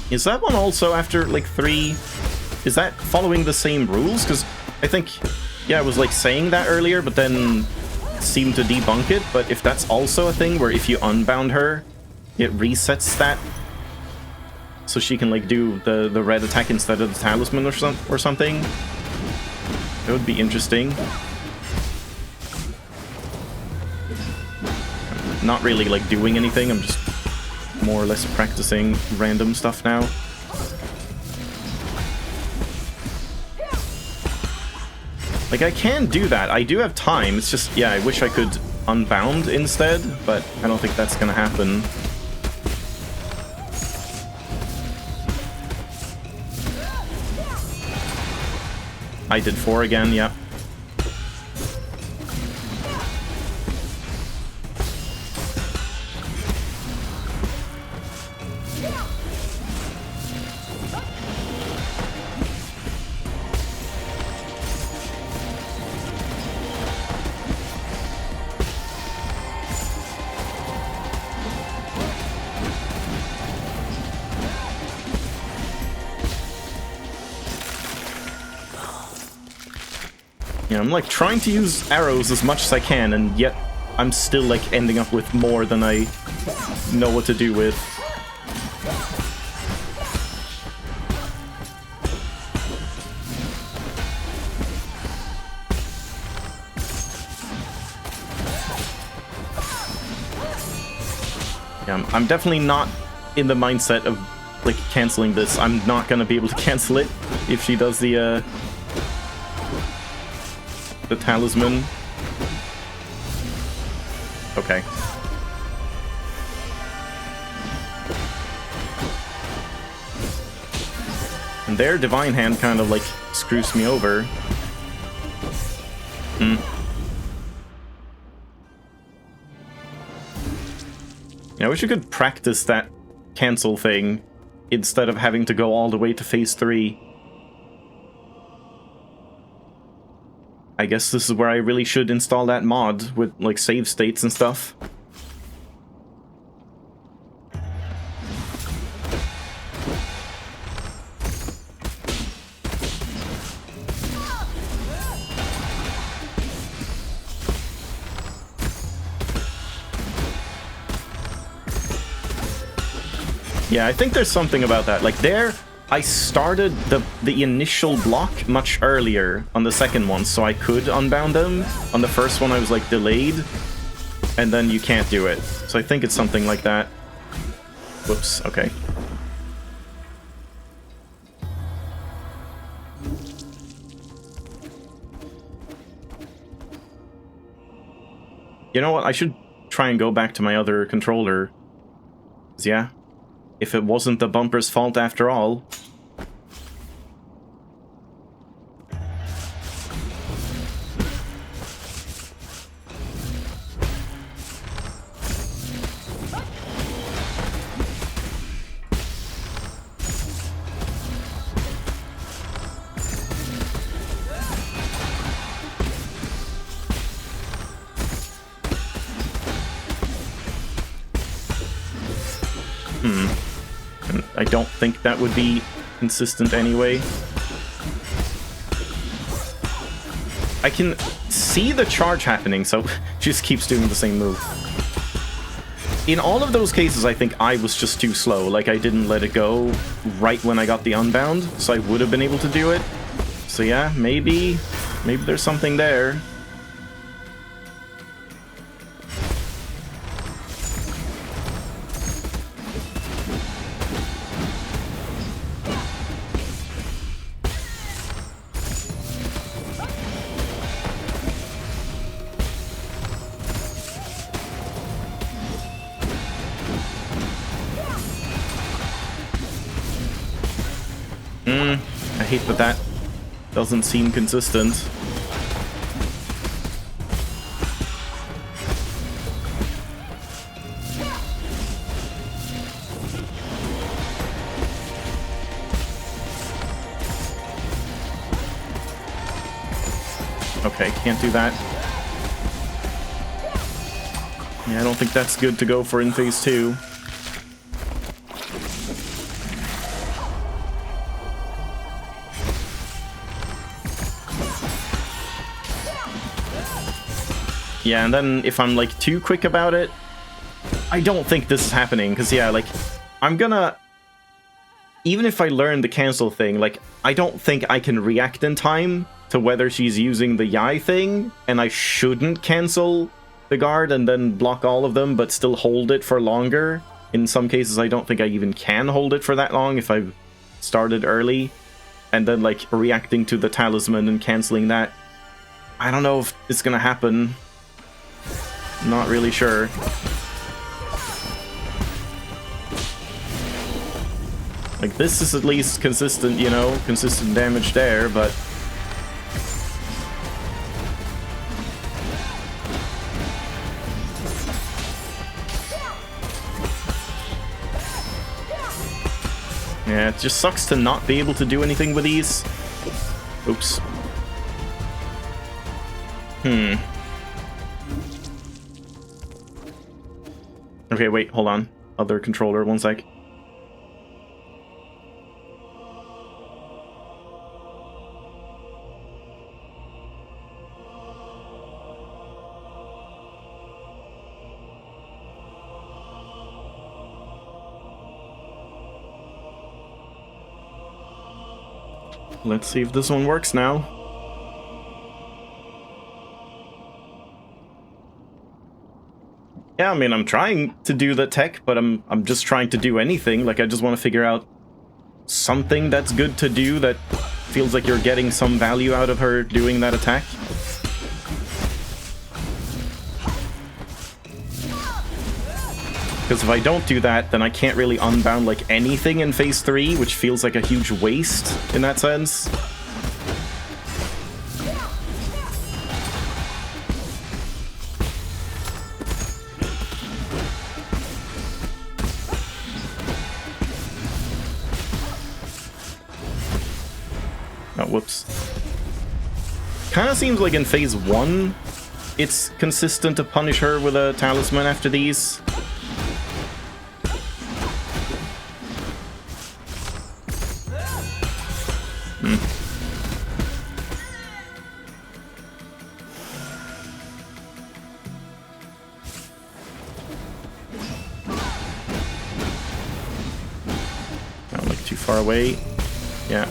Is that one also after, like, 3? Is that following the same rules? Because I think, yeah, I was, like, saying that earlier, but then seemed to debunk it. But if that's also a thing where if you unbound her, it resets that, so she can, like, do the red attack instead of the talisman or something, that would be interesting. Not really, like, doing anything. I'm just more or less practicing random stuff now. Like, I can do that. I do have time. It's just, yeah, I wish I could unbound instead, but I don't think that's gonna happen. I did 4 again, yeah. Yeah, I'm like trying to use arrows as much as I can, and yet I'm still like ending up with more than I know what to do with. Yeah, I'm definitely not in the mindset of like canceling this. I'm not gonna be able to cancel it if she does the talisman. Okay. And their Divine Hand kind of like screws me over. Yeah, I wish you could practice that cancel thing instead of having to go all the way to phase 3. I guess this is where I really should install that mod with, like, save states and stuff. Yeah, I think there's something about that. Like, there, I started the initial block much earlier on the second one, so I could unbound them. On the first one, I was, like, delayed, and then you can't do it. So I think it's something like that. Whoops, okay. You know what? I should try and go back to my other controller. 'Cause, yeah, if it wasn't the bumper's fault after all. And I don't think that would be consistent anyway. I can see the charge happening, so she just keeps doing the same move. In all of those cases, I think I was just too slow. Like, I didn't let it go right when I got the unbound, so I would have been able to do it. So yeah, maybe there's something there. I hate that that doesn't seem consistent. Okay, can't do that. Yeah, I don't think that's good to go for in phase 2. Yeah, and then if I'm, like, too quick about it, I don't think this is happening, because, yeah, like, I'm gonna... Even if I learn the cancel thing, like, I don't think I can react in time to whether she's using the Yai thing, and I shouldn't cancel the guard and then block all of them, but still hold it for longer. In some cases, I don't think I even can hold it for that long if I've started early, and then, like, reacting to the talisman and canceling that. I don't know if it's gonna happen. Not really sure. Like, this is at least consistent, you know, consistent damage there, but... Yeah, it just sucks to not be able to do anything with these. Oops. Okay, wait, hold on. Other controller, one sec. Let's see if this one works now. Yeah, I mean, I'm trying to do the tech, but I'm just trying to do anything. Like, I just want to figure out something that's good to do that feels like you're getting some value out of her doing that attack. Because if I don't do that, then I can't really unbound, like, anything in phase 3, which feels like a huge waste in that sense. Oh, whoops. Kind of seems like in phase 1, it's consistent to punish her with a talisman after these. Not like too far away. Yeah.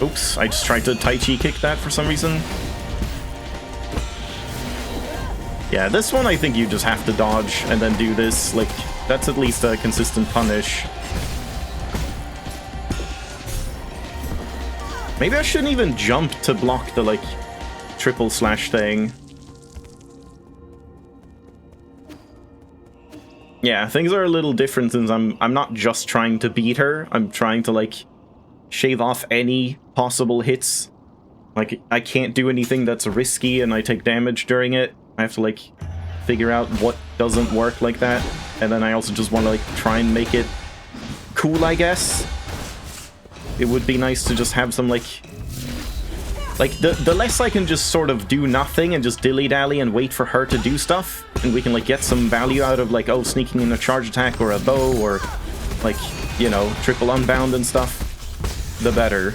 Oops, I just tried to Tai Chi kick that for some reason. Yeah, this one I think you just have to dodge and then do this. Like, that's at least a consistent punish. Maybe I shouldn't even jump to block the, like, triple slash thing. Yeah, things are a little different since I'm not just trying to beat her. I'm trying to, like, shave off any possible hits Like, I can't do anything that's risky and I take damage during it. I have to, like, figure out what doesn't work like that. And then I also just want to, like, try and make it cool, I guess. It would be nice to just have some, like, the less I can just sort of do nothing and just dilly-dally and wait for her to do stuff, and we can, like, get some value out of, like, oh, sneaking in a charge attack or a bow or, like, you know, triple unbound and stuff, the better.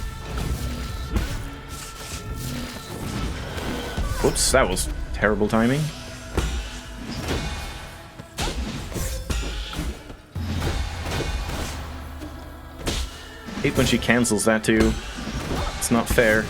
Whoops, that was terrible timing. Hate when she cancels that too. It's not fair.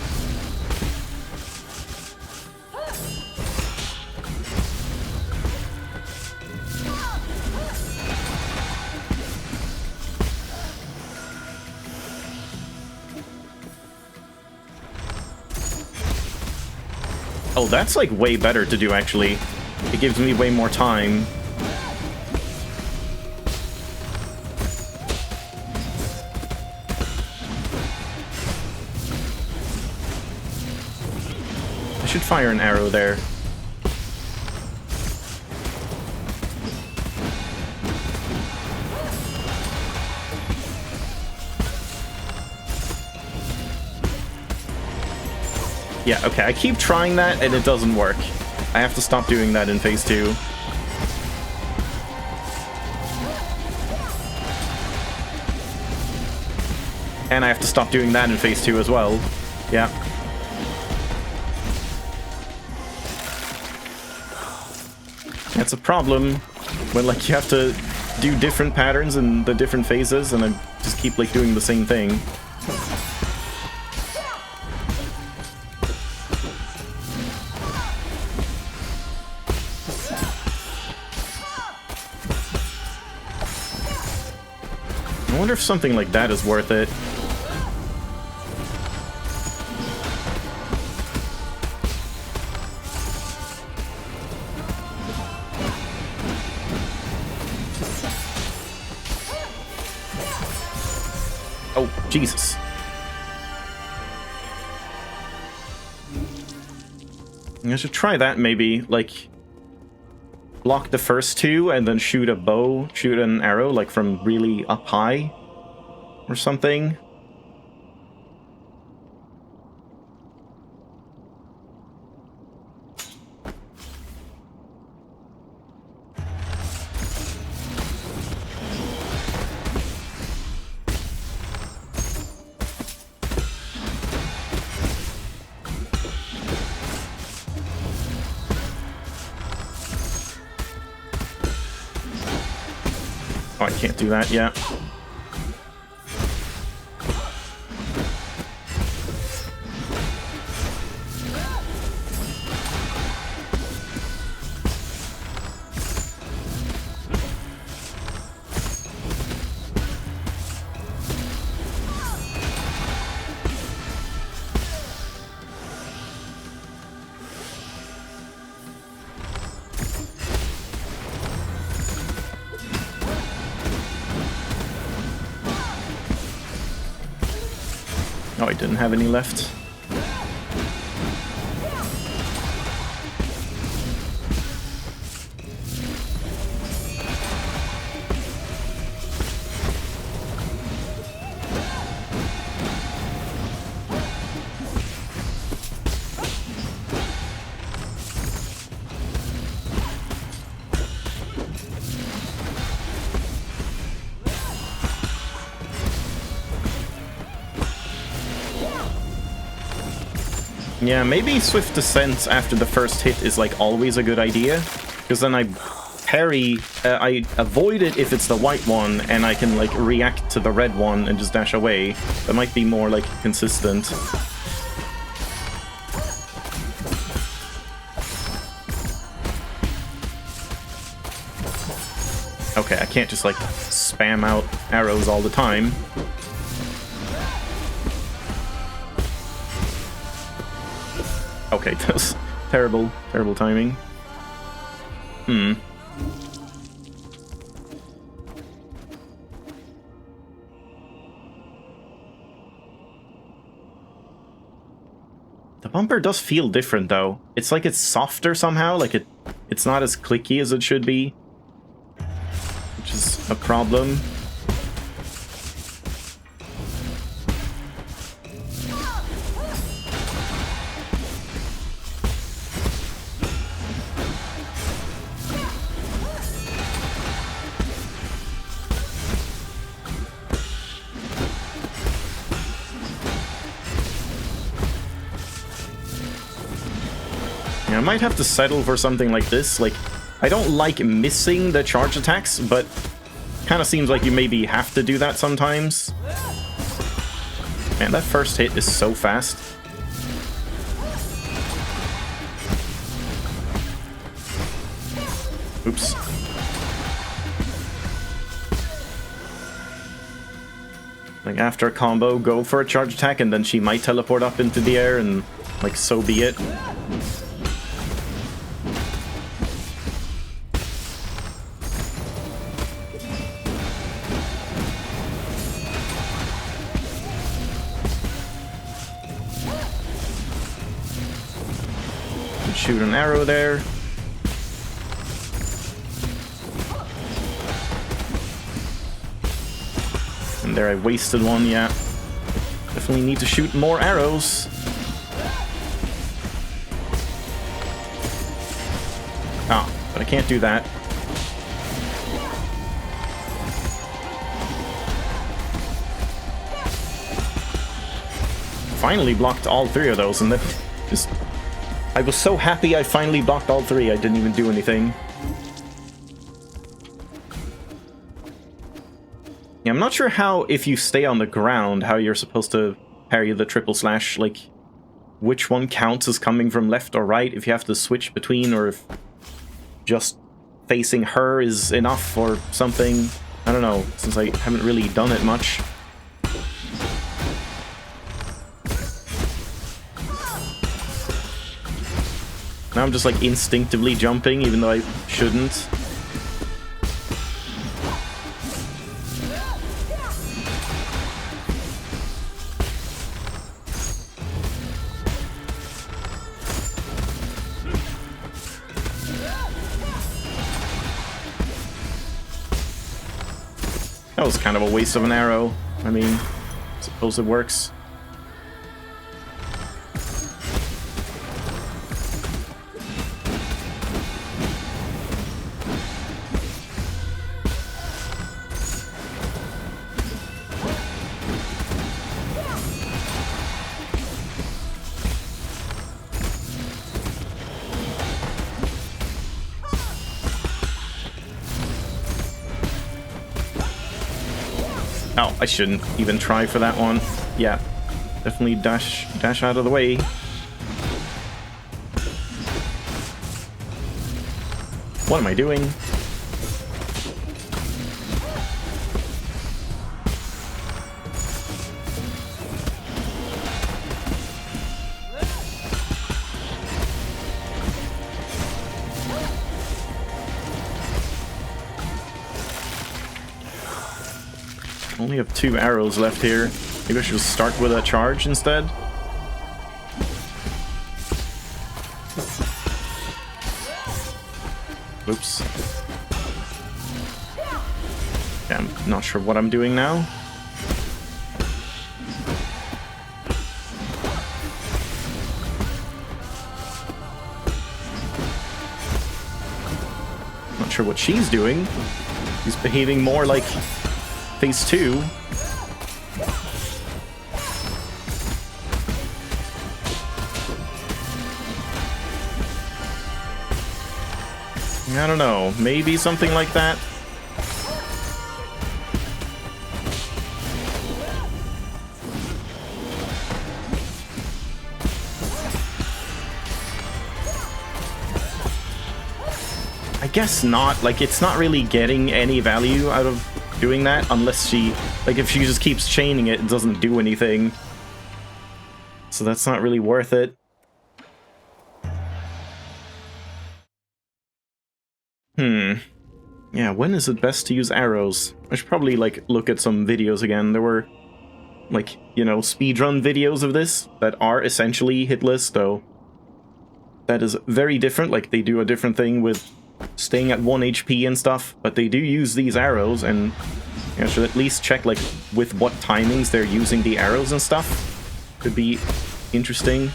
Oh, that's like way better to do actually. It gives me way more time. I should fire an arrow there. Yeah, okay, I keep trying that and it doesn't work. I have to stop doing that in phase 2. And I have to stop doing that in phase 2 as well. Yeah. That's a problem when, like, you have to do different patterns in the different phases and I just keep, like, doing the same thing. I wonder if something like that is worth it. Oh, Jesus. I should try that maybe, like, block the first two and then shoot a bow, shoot an arrow, like, from really up high or something. Oh, I can't do that yet. Oh, I didn't have any left. Yeah, maybe Swift Descent after the first hit is, like, always a good idea, because then I parry, I avoid it if it's the white one, and I can, like, react to the red one and just dash away. That might be more, like, consistent. Okay, I can't just, like, spam out arrows all the time. Okay, that was terrible, terrible timing. The bumper does feel different, though. It's like it's softer somehow, like it's not as clicky as it should be, which is a problem. I might have to settle for something like this. Like, I don't like missing the charge attacks, but kind of seems like you maybe have to do that sometimes. Man, that first hit is so fast. Oops. Like, after a combo, go for a charge attack, and then she might teleport up into the air, and, like, so be it. Shoot an arrow there. And there I wasted one, yeah. Definitely need to shoot more arrows. Oh, but I can't do that. Finally blocked all three of those, and then just... I was so happy I finally blocked all three, I didn't even do anything. Yeah, I'm not sure how, if you stay on the ground, how you're supposed to parry the triple slash, like, which one counts as coming from left or right, if you have to switch between, or if just facing her is enough or something. I don't know, since I haven't really done it much. Now I'm just like instinctively jumping, even though I shouldn't. That was kind of a waste of an arrow. I mean, I suppose it works. Oh, I shouldn't even try for that one. Yeah, definitely dash out of the way. What am I doing? Only have 2 arrows left here. Maybe I should just start with a charge instead. Oops. Yeah, I'm not sure what I'm doing now. Not sure what she's doing. She's behaving more like Phase 2. I don't know, maybe something like that? I guess not, like it's not really getting any value out of doing that unless she, like if she just keeps chaining it, it doesn't do anything. So that's not really worth it. Yeah, when is it best to use arrows? I should probably like look at some videos again. There were like, you know, speedrun videos of this that are essentially hitless, though that is very different. Like, they do a different thing with staying at 1 HP and stuff, but they do use these arrows, and you should at least check, like, with what timings they're using the arrows and stuff. Could be interesting.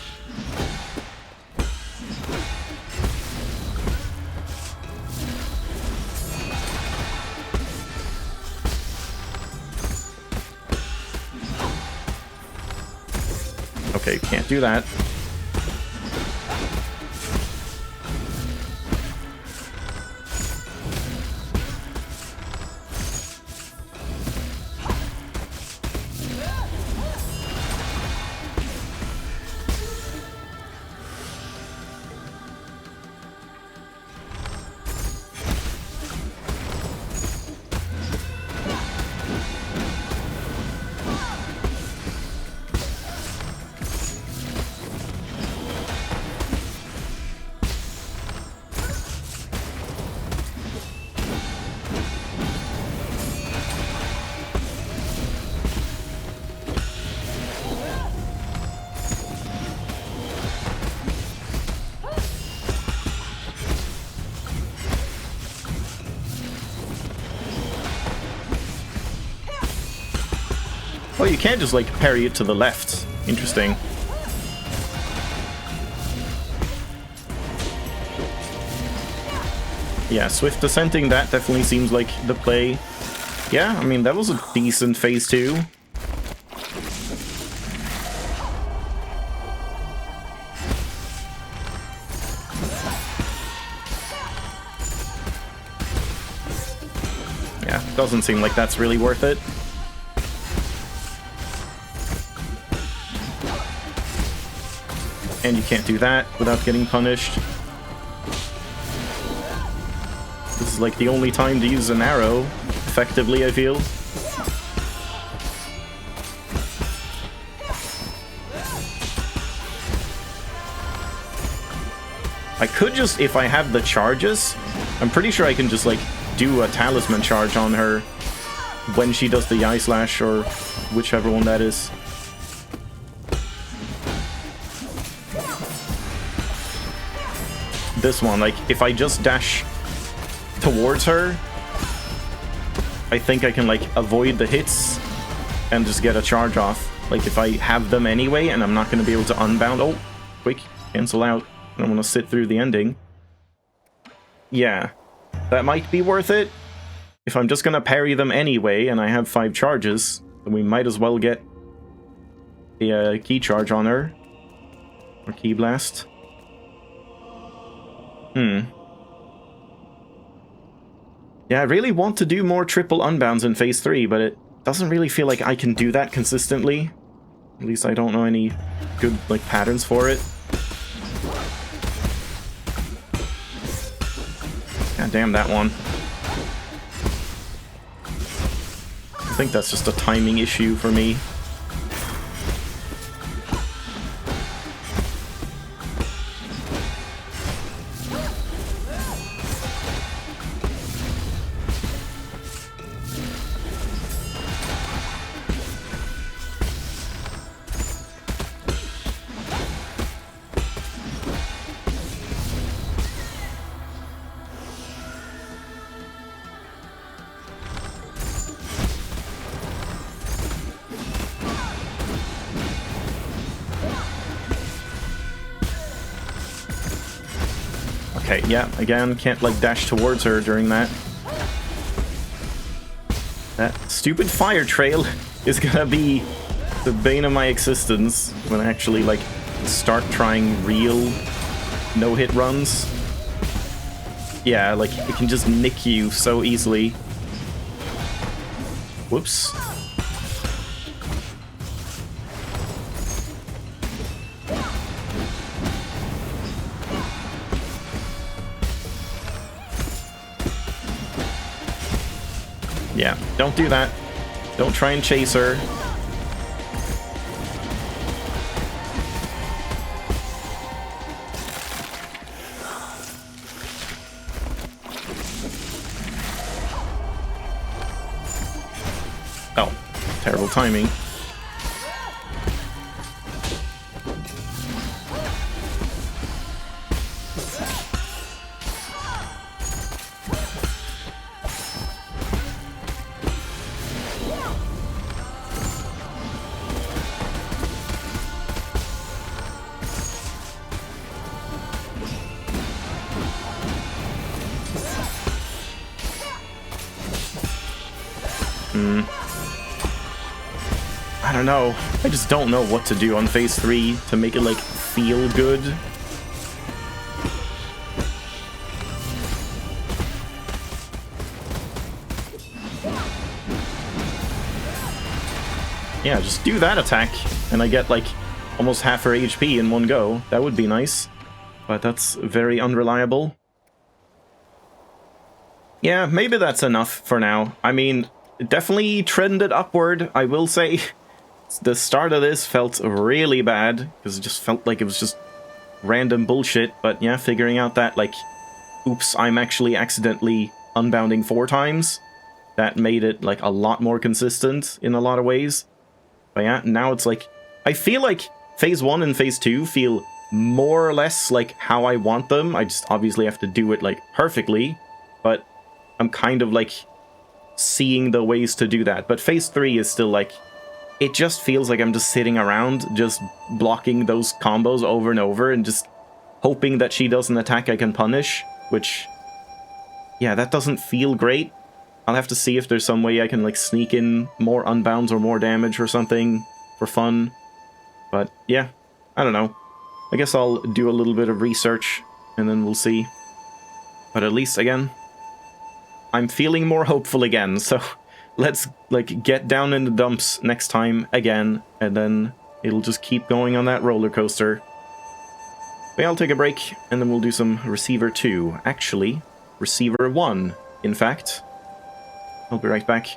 Okay, can't do that. Oh, you can't just, like, parry it to the left. Interesting. Yeah, swift descenting, that definitely seems like the play. Yeah, I mean, that was a decent phase 2. Yeah, doesn't seem like that's really worth it. And you can't do that without getting punished. This is like the only time to use an arrow, effectively, I feel. I could just, if I have the charges, I'm pretty sure I can just, like, do a talisman charge on her when she does the eye slash, or whichever one that is. This one, like, if I just dash towards her, I think I can, like, avoid the hits and just get a charge off. Like, if I have them anyway and I'm not going to be able to unbound. Oh, quick, cancel out. I don't want to sit through the ending. Yeah, that might be worth it. If I'm just going to parry them anyway and I have 5 charges, then we might as well get a key charge on her. Or key blast. Yeah, I really want to do more triple unbounds in phase 3, but it doesn't really feel like I can do that consistently. At least I don't know any good, like, patterns for it. God damn that one. I think that's just a timing issue for me. Okay, yeah, again, can't, like, dash towards her during that. That stupid fire trail is gonna be the bane of my existence when I actually, like, start trying real no-hit runs. Yeah, like, it can just nick you so easily. Whoops. Yeah, don't do that. Don't try and chase her. Oh, terrible timing. I don't know. I just don't know what to do on phase 3 to make it, like, feel good. Yeah, just do that attack, and I get, like, almost half her HP in one go. That would be nice. But that's very unreliable. Yeah, maybe that's enough for now. I mean, it definitely trended upward, I will say. The start of this felt really bad, because it just felt like it was just random bullshit. But yeah, figuring out that, like, oops, I'm actually accidentally unbounding 4 times, that made it, like, a lot more consistent in a lot of ways. But yeah, now it's like, I feel like phase 1 and phase 2 feel more or less like how I want them. I just obviously have to do it, like, perfectly, but I'm kind of, like, seeing the ways to do that. But phase 3 is still, like, it just feels like I'm just sitting around, just blocking those combos over and over, and just hoping that she does an attack I can punish, which, yeah, that doesn't feel great. I'll have to see if there's some way I can, like, sneak in more unbounds or more damage or something for fun. But, yeah, I don't know. I guess I'll do a little bit of research, and then we'll see. But at least, again, I'm feeling more hopeful again, so let's, like, get down in the dumps next time again, and then it'll just keep going on that roller coaster. But I'll take a break, and then we'll do some Receiver 2. Actually, Receiver 1, in fact. I'll be right back.